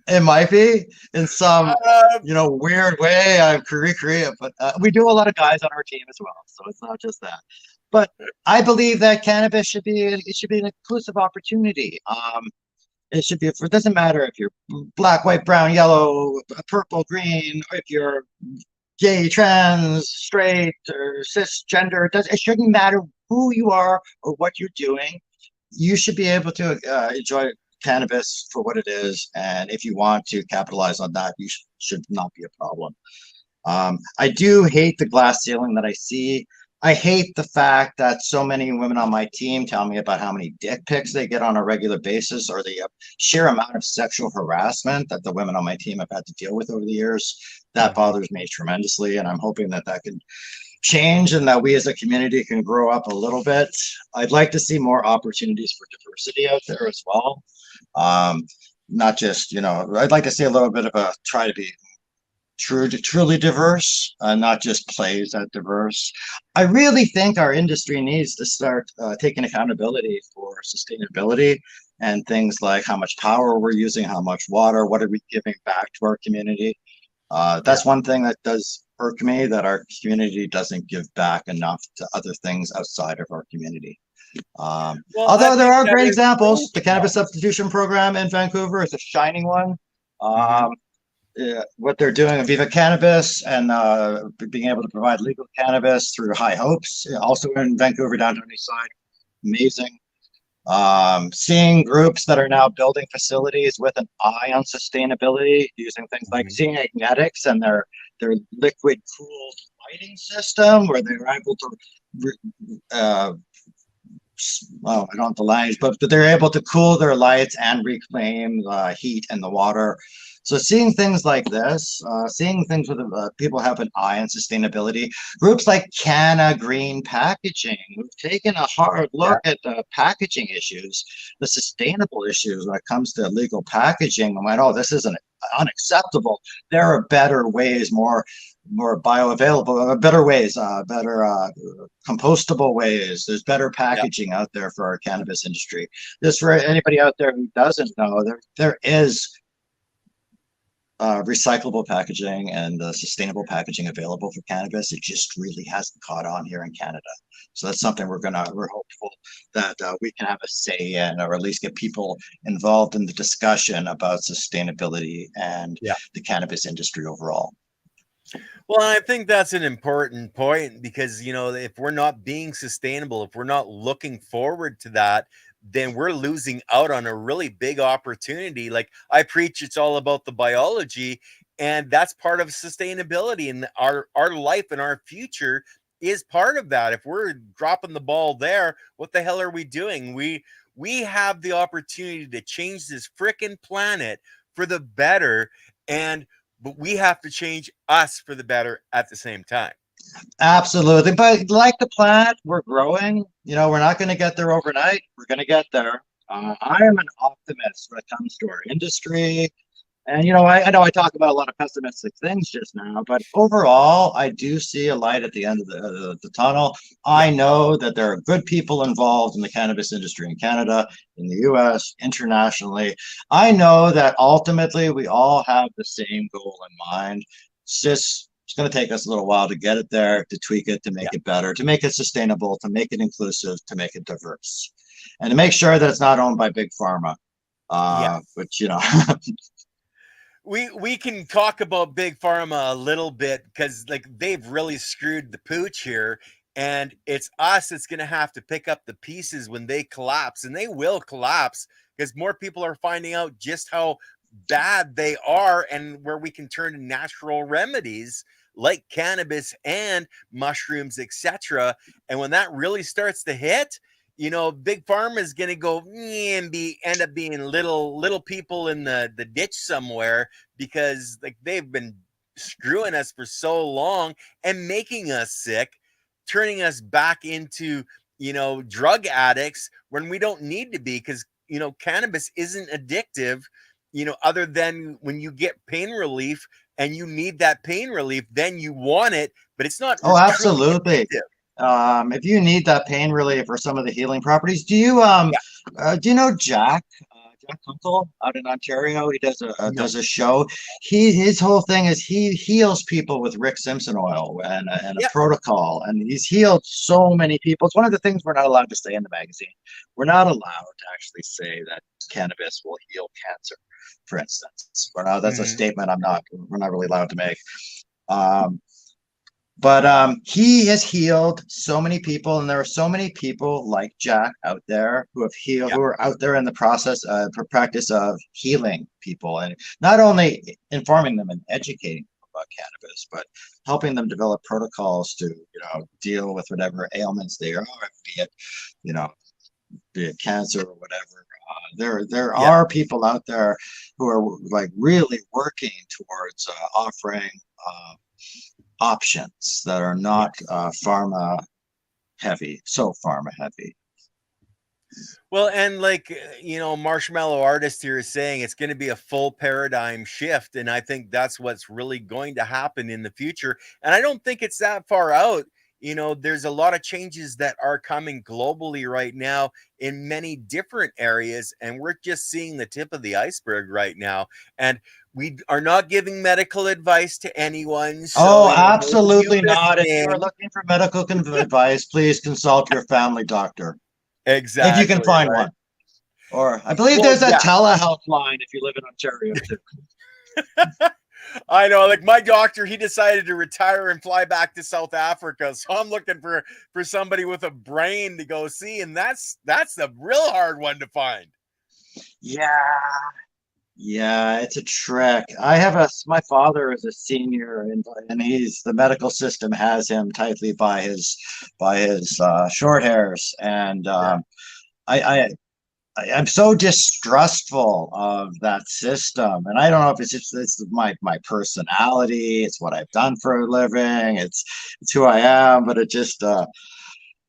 It might be in some Uh, weird way. I'm Korea, but we do a lot of guys on our team as well, so it's not just that. But I believe that cannabis should be an inclusive opportunity. It should be. It doesn't matter if you're black, white, brown, yellow, purple, green, or if you're gay, trans, straight, or cisgender. It shouldn't matter who you are or what you're doing. You should be able to enjoy cannabis for what it is, and if you want to capitalize on that, should not be a problem. I do hate the glass ceiling that I see. I hate the fact that so many women on my team tell me about how many dick pics they get on a regular basis, or the sheer amount of sexual harassment that the women on my team have had to deal with over the years. That mhm. bothers me tremendously, and I'm hoping that can change and that we as a community can grow up a little bit. I'd like to see more opportunities for diversity out there as well. Um, Not just, I'd like to see a little bit of a try to be truly diverse, not just plays that diverse. I really think our industry needs to start taking accountability for sustainability and things like how much power we're using, how much water, what are we giving back to our community. Yeah. That's one thing that does irk me, that our community doesn't give back enough to other things outside of our community. Well, I Although there think are that great is examples, the changing cannabis though. substitution program in Vancouver is a shining one. Hmm. Um, what they're doing at Viva Cannabis and being able to provide legal cannabis through High Hopes, also in Vancouver, downtown east side, amazing. Seeing groups that are now building facilities with an eye on sustainability, using things like Hmm. seeing Agnetics and their liquid cooled lighting system, where they're able to well, I don't have the language, but they're able to cool their lights and reclaim the heat and the water. So seeing things like this, seeing things with people have an eye on sustainability, groups like Canna Green Packaging, who've taken a hard Yeah. look at the packaging issues, the sustainable issues when it comes to illegal packaging, and went, oh, this isn't unacceptable. There are better ways, more bioavailable, better ways, better compostable ways. There's better Yeah. packaging out there for our cannabis industry. Just for anybody out there who doesn't know, there is recyclable packaging and sustainable packaging available for cannabis. It just really hasn't caught on here in Canada. So that's something we're hopeful that we can have a say in, or at least get people involved in the discussion about sustainability and Yeah. the cannabis industry overall. Well, I think that's an important point because, if we're not being sustainable, if we're not looking forward to that, then we're losing out on a really big opportunity. Like I preach, it's all about the biology, and that's part of sustainability. And our life and our future is part of that. If we're dropping the ball there, what the hell are we doing? We have the opportunity to change this freaking planet for the better. And but we have to change us for the better at the same time. Absolutely. But like the plant, we're growing. We're not going to get there overnight. We're going to get there. I am an optimist when it comes to our industry. And, I know I talk about a lot of pessimistic things just now, but overall, I do see a light at the end of the tunnel. Yeah. I know that there are good people involved in the cannabis industry in Canada, in the US, internationally. I know that ultimately we all have the same goal in mind. It's going to take us a little while to get it there, to tweak it, to make Yeah. it better, to make it sustainable, to make it inclusive, to make it diverse, and to make sure that it's not owned by big pharma. Yes. Which We can talk about big pharma a little bit because like they've really screwed the pooch here, and it's us that's going to have to pick up the pieces when they collapse, and they will collapse because more people are finding out just how bad they are, and where we can turn to natural remedies like cannabis and mushrooms, etc. And when that really starts to hit, big pharma is going to go and end up being little people in the ditch somewhere because like they've been screwing us for so long and making us sick, turning us back into drug addicts when we don't need to be, because cannabis isn't addictive, other than when you get pain relief and you need that pain relief, then you want it, but it's not Oh, truly absolutely. addictive. If you need that pain relief or some of the healing properties, Yeah. do you know Jack? Jack Kunkel out in Ontario. He does No. a show. His whole thing is he heals people with Rick Simpson oil and a Yeah. protocol, and he's healed so many people. It's one of the things we're not allowed to say in the magazine. We're not allowed to actually say that cannabis will heal cancer, for instance. That's a Mhm. statement we're not really allowed to make. Um, but he has healed so many people, and there are so many people like Jack out there who have healed, Yeah. who are out there in the process, practice of healing people, and not only informing them and educating them about cannabis, but helping them develop protocols to, deal with whatever ailments they are, be it, you know, be it cancer or whatever. There Yeah. are people out there who are like really working towards offering. options that are not Yes. pharma heavy, so pharma heavy. Well, and like, Marshmallow Artist here is saying it's going to be a full paradigm shift. And I think that's what's really going to happen in the future. And I don't think it's that far out. There's a lot of changes that are coming globally right now in many different areas. And we're just seeing the tip of the iceberg right now. And we are not giving medical advice to anyone. Oh, So, those of you absolutely not. If you are listening, looking for medical advice, please consult your family doctor if you can exactly find right. one. Or I believe Well, there's a yeah. telehealth line if you live in Ontario too. I know, like my doctor, he decided to retire and fly back to South Africa. So I'm looking for somebody with a brain to go see, and that's a real hard one to find. Yeah, yeah, it's a trick. I have my father is a senior, and he's the medical system has him tightly by his short hairs, and Yeah, I, I I'm so distrustful of that system, and I don't know if it's my personality, it's what I've done for a living, it's who I am, but it just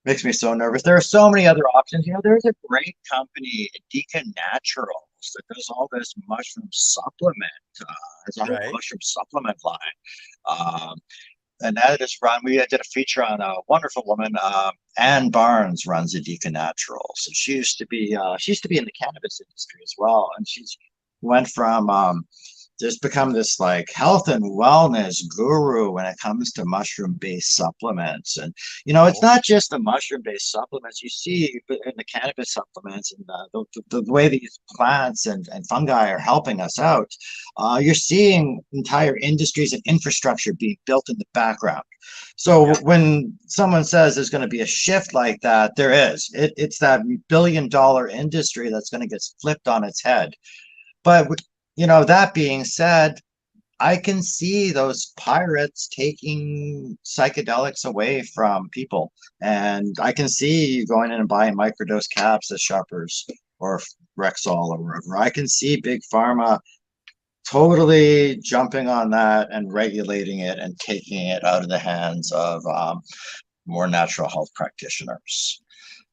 makes me so nervous. There are so many other options. There's a great company, Deacon Naturals, that does all this mushroom supplement. It's a whole right. mushroom supplement line. Um, and that is run. We did a feature on a wonderful woman, Ann Barnes, runs a Deacon Naturals. And she used to be in the cannabis industry as well, and she's went from just become this like health and wellness guru when it comes to mushroom based supplements. And it's Oh, not just the mushroom based supplements you see in the cannabis supplements, and the way these plants and fungi are helping us out. You're seeing entire industries and infrastructure being built in the background. So yeah. when someone says there's going to be a shift like that, there is. It's that billion-dollar industry that's going to get flipped on its head. But that being said, I can see those pirates taking psychedelics away from people. And I can see you going in and buying microdose caps at Shoppers or Rexall or wherever. I can see Big Pharma totally jumping on that and regulating it and taking it out of the hands of more natural health practitioners.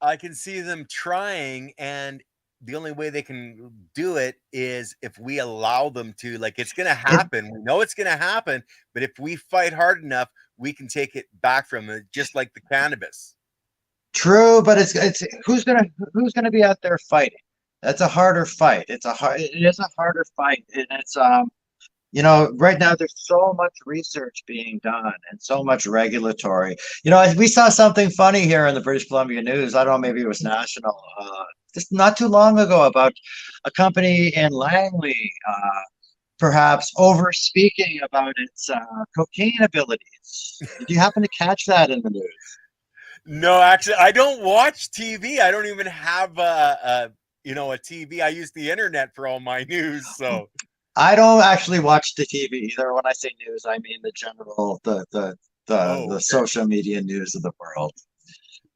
I can see them trying, and the only way they can do it is if we allow them to. Like, it's going to It happen. We know it's going to happen, but if we fight hard enough, we can take it back from it, just like the cannabis. True, but it's who's gonna be out there fighting? That's a harder fight. It is a harder fight, and it's right now there's so much research being done and so much regulatory. We saw something funny here in the British Columbia news. I don't know, maybe it was national, just not too long ago, about a company in Langley, perhaps over speaking about its cocaine abilities. Did you happen to catch that in the news? No, actually, I don't watch TV. I don't even have a TV. I use the internet for all my news. So, I don't actually watch the TV either. When I say news, I mean the general, oh, the okay. social media news of the world.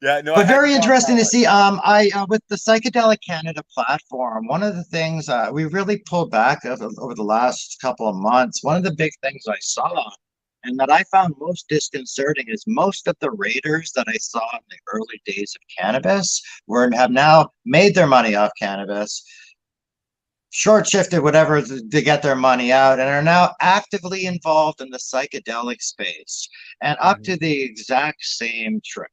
Yeah, no, I But hadn't very caught interesting to on. see. I with the Psychedelic Canada platform, one of the things we really pulled back over the last couple of months. One of the big things I saw, and that I found most disconcerting, is most of the raiders that I saw in the early days of cannabis have now made their money off cannabis, short shifted whatever to get their money out, and are now actively involved in the psychedelic space and up to Mhm. the exact same tricks.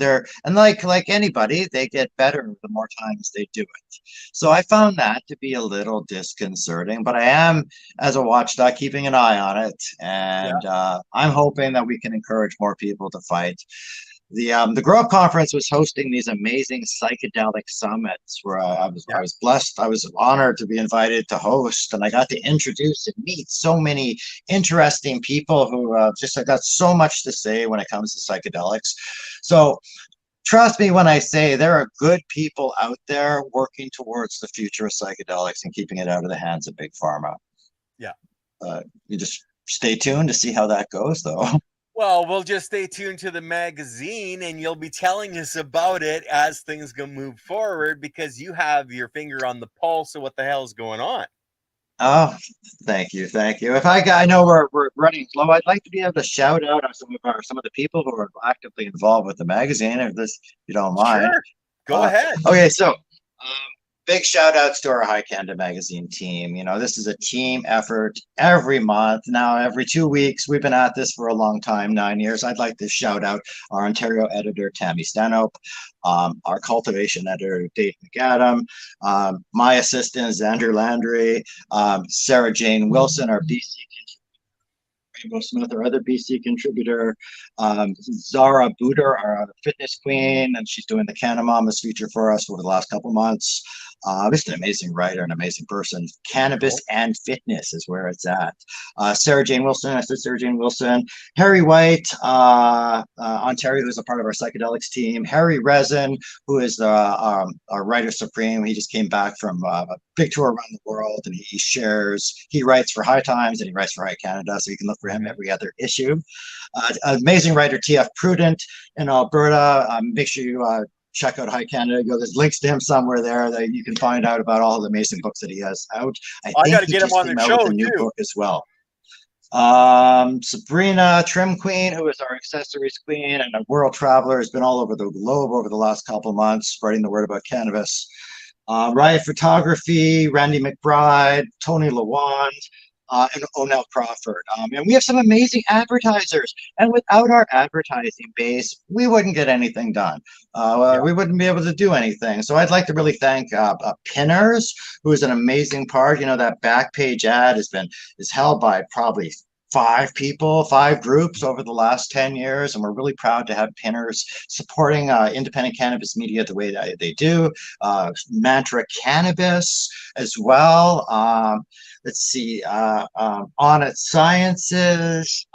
And like anybody, they get better the more times they do it. So I found that to be a little disconcerting, but I am, as a watchdog, keeping an eye on it, Yeah. and I'm hoping that we can encourage more people to fight. The Growup conference was hosting these amazing psychedelic summits where I Yeah. was blessed. I was honored to be invited to host, and I got to introduce and meet so many interesting people who just have got so much to say when it comes to psychedelics. So trust me when I say there are good people out there working towards the future of psychedelics and keeping it out of the hands of big pharma. Yeah. You just stay tuned to see how that goes, though. Well, we'll just stay tuned to the magazine, and you'll be telling us about it as things go move forward, because you have your finger on the pulse of what the hell's going on. Oh, thank you, thank you. If I got, I know we're running low. I'd like to be able to shout out on some of the people who are actively involved with the magazine, if this you don't mind. Sure, go ahead. Okay, so big shout outs to our High Canada Magazine team. This is a team effort every month. Now, every 2 weeks, we've been at this for a long time, 9 years. I'd like to shout out our Ontario editor, Tammy Stanhope, our cultivation editor, Dave McAdam, my assistant, Xander Landry, Sarah Jane Wilson, our BC Rainbow Smith, our other BC contributor, Zara Buder, our fitness queen, and she's doing the Cannabis feature for us over the last couple months. Just an amazing writer, an amazing person. Cannabis Cool. and fitness is where it's at. Sarah Jane Wilson, I said Sarah Jane Wilson. Harry White, Ontario, who's a part of our psychedelics team. Harry Resin, who is our writer supreme. He just came back from a big tour around the world, and he writes for High Times and he writes for High Canada, so you can look for him Mhm. every other issue. Amazing writer TF Prudent in Alberta. Make sure you check out High Canada. There's links to him somewhere there that you can find out about all the amazing books that he has out. I I got think to he get him just on the came out with show a new too. book as well. Sabrina Trim Queen, who is our accessories queen and a world traveler, has been all over the globe over the last couple of months, spreading the word about cannabis. Riot Photography, Randy McBride, Tony Lawand, and Onel Crawford. And we have some amazing advertisers. And without our advertising base, we wouldn't get anything done. Yeah. We wouldn't be able to do anything. So I'd like to really thank Pinners, who is an amazing part. That back page ad is held by probably five groups over the last 10 years, and we're really proud to have Pinners supporting independent cannabis media the way that they do. Mantra Cannabis as well. Let's see, On It Sciences,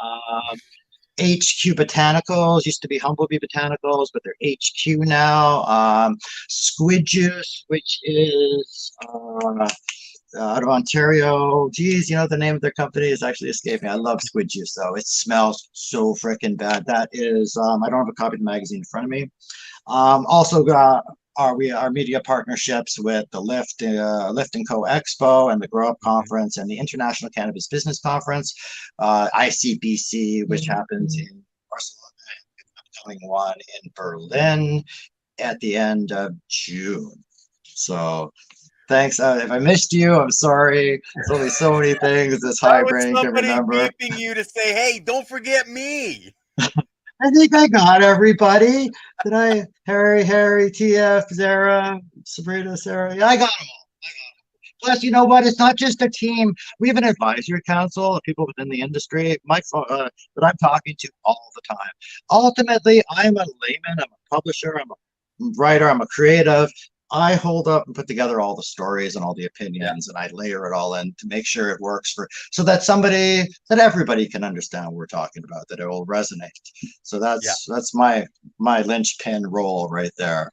HQ Botanicals, used to be Humblebee Botanicals, but they're HQ now. Squid Juice, which is out of Ontario. Geez, the name of their company is actually escaping me. I love Squid Juice, though. It smells so freaking bad. That is, I don't have a copy of the magazine in front of me. Also got our media partnerships with the Lift and Co Expo and the Growup Conference and the International Cannabis Business Conference, ICBC, which happens in Barcelona, and upcoming one in Berlin at the end of June. So thanks. If I missed you, I'm sorry. There's only so many things this That high was brain can somebody remember. beeping you to say, "Hey, don't forget me." I think I got everybody. Did I? Harry, TF, Zara, Sabrina, Sarah. Yeah, I got them all. Plus, you know what? It's not just a team. We have an advisory council of people within the industry that I'm talking to all the time. Ultimately, I'm a layman. I'm a publisher. I'm a writer. I'm a creative. I hold up and put together all the stories and all the Yeah. opinions, and I layer it all in to make sure it works so that everybody can understand what we're talking about, that it will resonate. So Yeah. that's my linchpin role right there.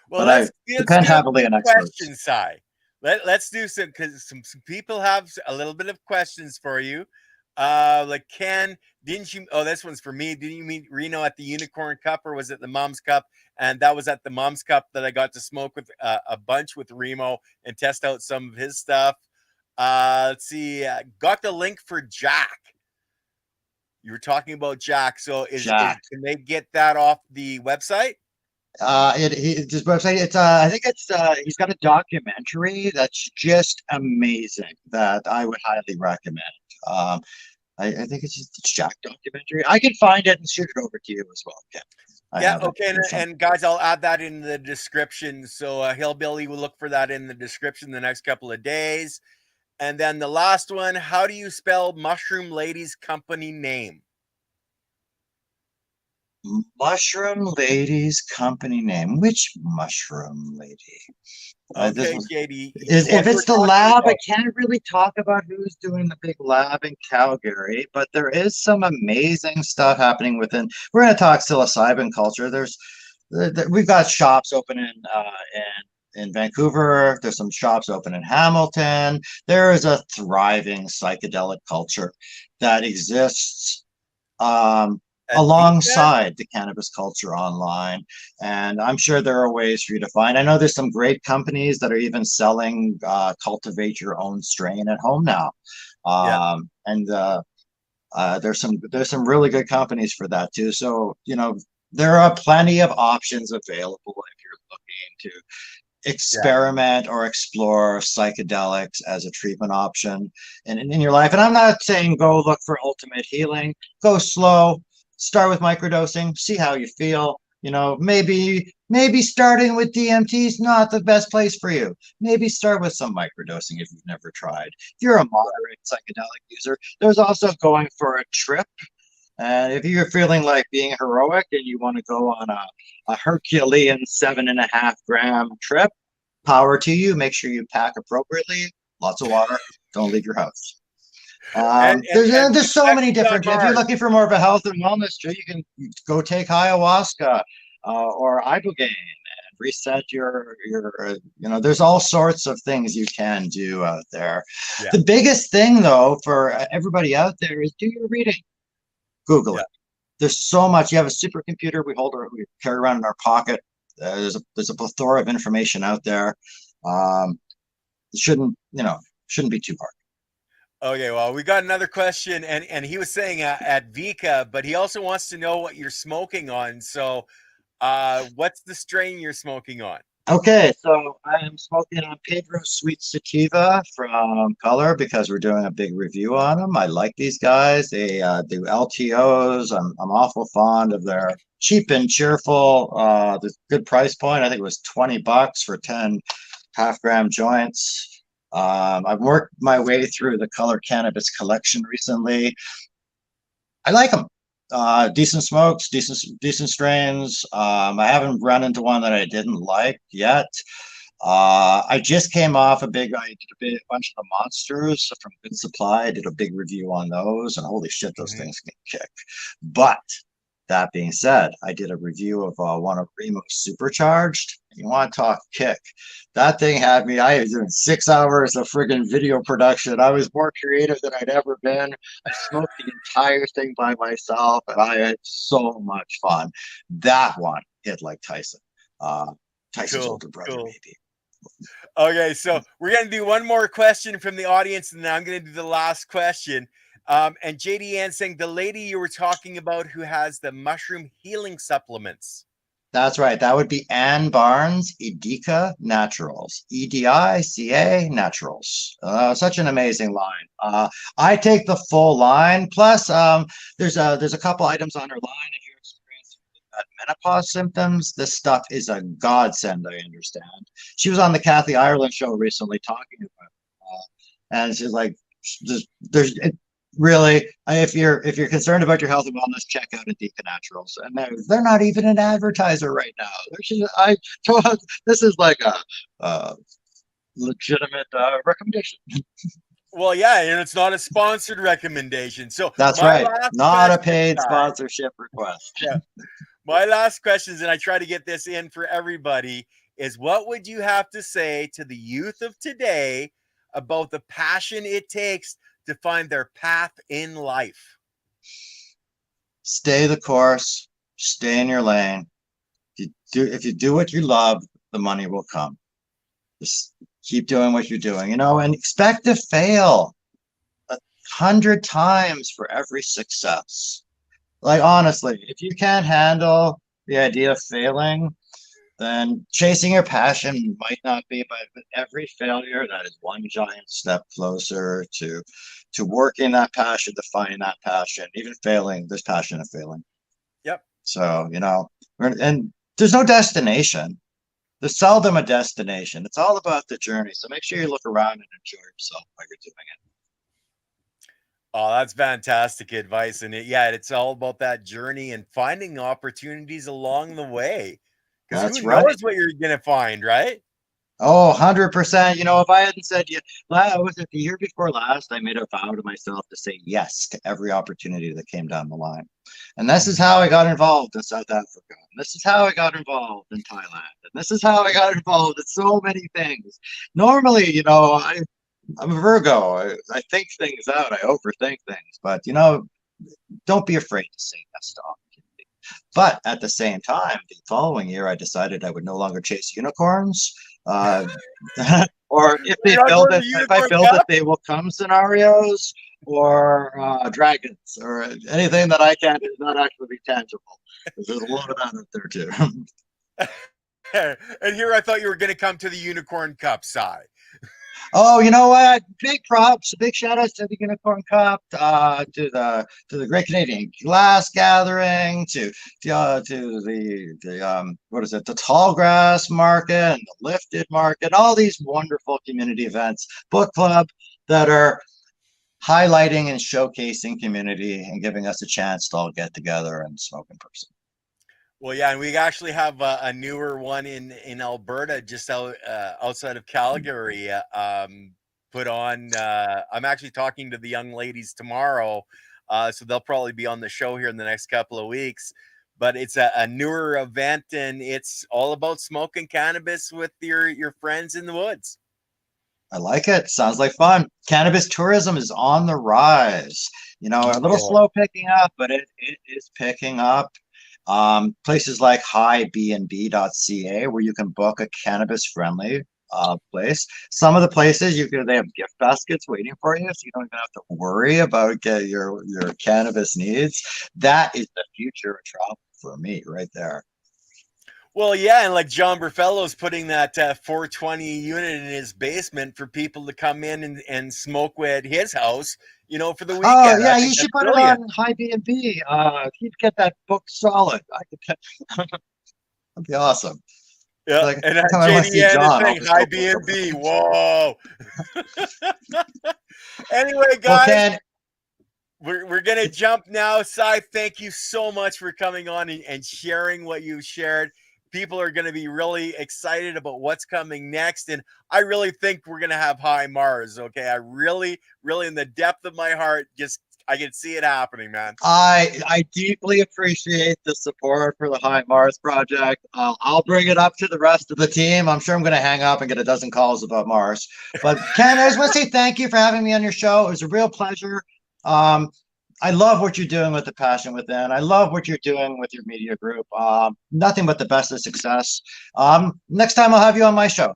Well, But I let's depend do a heavily few on experts. questions, Si. Let's do some, because some people have a little bit of questions for you. Like Ken, didn't you? Oh, this one's for me. Didn't you meet Reno at the Unicorn Cup, or was it the Mom's Cup? And that was at the Mom's Cup that I got to smoke with a bunch with Remo and test out some of his stuff. Let's see. Got the link for Jack. You were talking about Jack. So is Jack. can they get that off the website? His website. I think he's got a documentary that's just amazing that I would highly recommend. Um, I think it's just a Jack documentary. I can find it and shoot it over to you as well. Yeah, I Yeah, have it okay, here somewhere. and guys, I'll add that in the description. So Hillbilly will look for that in the description the next couple of days. And then the last one, how do you spell Mushroom Lady's company name? Mushroom Lady's company name. Which Mushroom Lady? This Okay, was JD, the is one if we're it's the talking lab. I about. can't really talk about who's doing the big lab in Calgary, but there is some amazing stuff happening within. We're going to talk psilocybin culture. We've got shops open in Vancouver. There's some shops open in Hamilton. There is a thriving psychedelic culture that exists. Vika? alongside the cannabis culture online. And I'm sure there are ways for you to find. I know there's some great companies that are even selling cultivate your own strain at home now. Yeah. And there's some really good companies for that too. So, there are plenty of options available if you're looking to Yeah. experiment or explore psychedelics as a treatment option in your life. And I'm not saying go look for ultimate healing. Go slow, start with microdosing, see how you feel. Maybe starting with DMT is not the best place for you. Maybe start with some microdosing if you've never tried. If you're a moderate psychedelic user, there's also going for a trip. And if you're feeling like being heroic and you want to go on a Herculean 7.5 gram trip, power to you. Make sure you pack appropriately, lots of water. Don't leave your house. And There's so many protected on different. If you're Mars. looking for more of a health and wellness trip, you can go take ayahuasca or ibogaine and reset There's all sorts of things you can do out there. Yeah. The biggest thing, though, for everybody out there is do your reading. Google Yeah. it. There's so much. You have a supercomputer we carry around in our pocket. There's a plethora of information out there. It shouldn't be too hard. Okay, well, we got another question, and he was saying at Vika, but he also wants to know what you're smoking on. So, what's the strain you're smoking on? Okay, so I am smoking on Pedro Sweet Sativa from Color because we're doing a big review on them. I like these guys. They do LTOs. I'm awful fond of their cheap and cheerful, the good price point. I think it was $20 for 10 half-gram joints. I've worked my way through the Color Cannabis collection recently. I like them. Decent smokes, decent strains. I haven't run into one that I didn't like yet. I just came off I did bunch of the monsters from Good Supply. I did a big review on those, and holy shit, those Mhm. things can kick. But that being said, I did a review of one of Remo's Supercharged. You want to talk kick? That thing had me. I was doing 6 hours of friggin' video production. I was more creative than I'd ever been. I smoked the entire thing by myself, and I had so much fun. That one hit like Tyson. Tyson's Cool, older brother, cool. maybe. Okay, so we're gonna do one more question from the audience, and then I'm gonna do the last question. And JD Ann saying the lady you were talking about who has the mushroom healing supplements. That's right. That would be Ann Barnes, Edica Naturals, Edica Naturals. Such an amazing line. I take the full line. Plus, there's a couple items on her line. If you're experiencing menopause symptoms, this stuff is a godsend. I understand. She was on the Kathy Ireland show recently talking about it, and she's like, there's really, if you're concerned about your health and wellness, check out Indica Naturals, and they're not even an advertiser right now. This is like a legitimate recommendation. Well, yeah, and it's not a sponsored recommendation. So That's my right, last not a question, paid guys. sponsorship request. Yeah, my last questions, and I try to get this in for everybody, is what would you have to say to the youth of today about the passion it takes to find their path in life? Stay the course, stay in your lane. If you do what you love, the money will come. Just keep doing what you're doing, and expect to fail 100 times for every success. Like, honestly, if you can't handle the idea of failing, then chasing your passion might not be, but every failure, that is one giant step closer to working that passion, to finding that passion. Even failing, there's passion in failing. Yep. So, and there's no destination. There's seldom a destination. It's all about the journey. So make sure you look around and enjoy yourself while you're doing it. Oh, that's fantastic advice. And it's all about that journey and finding opportunities along the way. Because who That's right. knows what you're going to find, right? Oh, 100%. If I hadn't said yes, was it the year before last? I made a vow to myself to say yes to every opportunity that came down the line. And this is how I got involved in South Africa. And this is how I got involved in Thailand. And this is how I got involved in so many things. Normally, I'm a Virgo. I think things out. I overthink things. But, don't be afraid to say yes to all. But at the same time, the following year, I decided I would no longer chase unicorns. Uh, or You're not going to if I Unicorn build it, Cup? they will come scenarios, or dragons, or anything that I can not actually be tangible. There's a lot of that out there too. And here I thought you were going to come to the Unicorn Cup side. Oh, you know what? Big props, big shout outs to the Unicorn Cup, to the Great Canadian Glass Gathering, to the what is it, the Tall Grass Market and the Lifted Market, all these wonderful community events, book club that are highlighting and showcasing community and giving us a chance to all get together and smoke in person. Well, yeah, and we actually have a newer one in Alberta, just outside of Calgary. Put on. I'm actually talking to the young ladies tomorrow, so they'll probably be on the show here in the next couple of weeks. But it's a newer event, and it's all about smoking cannabis with your friends in the woods. I like it. Sounds like fun. Cannabis tourism is on the rise. You know, a little Yeah. slow picking up, but it is picking up. Places like highbnb.ca, where you can book a cannabis friendly place. Some of the places they have gift baskets waiting for you, so you don't even have to worry about your cannabis needs. That is the future of travel for me, right there. Well, yeah, and like John Burfello's putting that 420 unit in his basement for people to come in and smoke at his house, for the Oh weekend. I yeah, think you that's should put it brilliant. on Airbnb. He'd get that book solid. That'd be awesome. Yeah, Like, and anytime I want to see JDN is John, I'll saying just hi go book a B&B. Whoa. Anyway, Well, guys, Ken, we're gonna jump now. Cy, thank you so much for coming on and sharing what you shared. People are gonna be really excited about what's coming next, and I really think we're gonna have high Mars. Okay, I really, really, in the depth of my heart, just I can see it happening, man. I deeply appreciate the support for the High Mars project. I'll bring it up to the rest of the team. I'm sure I'm going to hang up and get a dozen calls about Mars. But Ken, I just want to say thank you for having me on your show. It was a real pleasure. I love what you're doing with the Passion Within. I love what you're doing with your media group. Nothing but the best of success. Next time I'll have you on my show.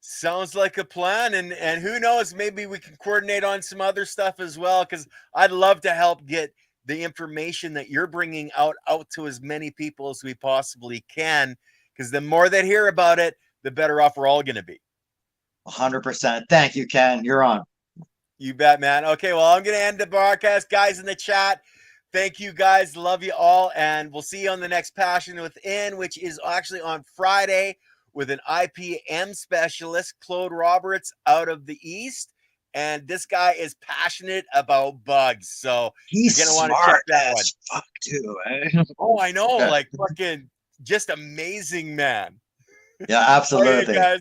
Sounds like a plan, and who knows, maybe we can coordinate on some other stuff as well, because I'd love to help get the information that you're bringing out to as many people as we possibly can, because the more that hear about it, the better off we're all going to be. 100%. Thank you, Ken. You're on. You bet, man. Okay, well, I'm going to end the broadcast. Guys in the chat, thank you guys. Love you all, and we'll see you on the next Passion Within, which is actually on Friday, with an IPM specialist, Claude Roberts, out of the East. And this guy is passionate about bugs. So He's you're going to want to check smart that one. as fuck, too. Eh? Oh, I know. Okay. Like fucking just amazing, man. Yeah, Okay, absolutely. guys.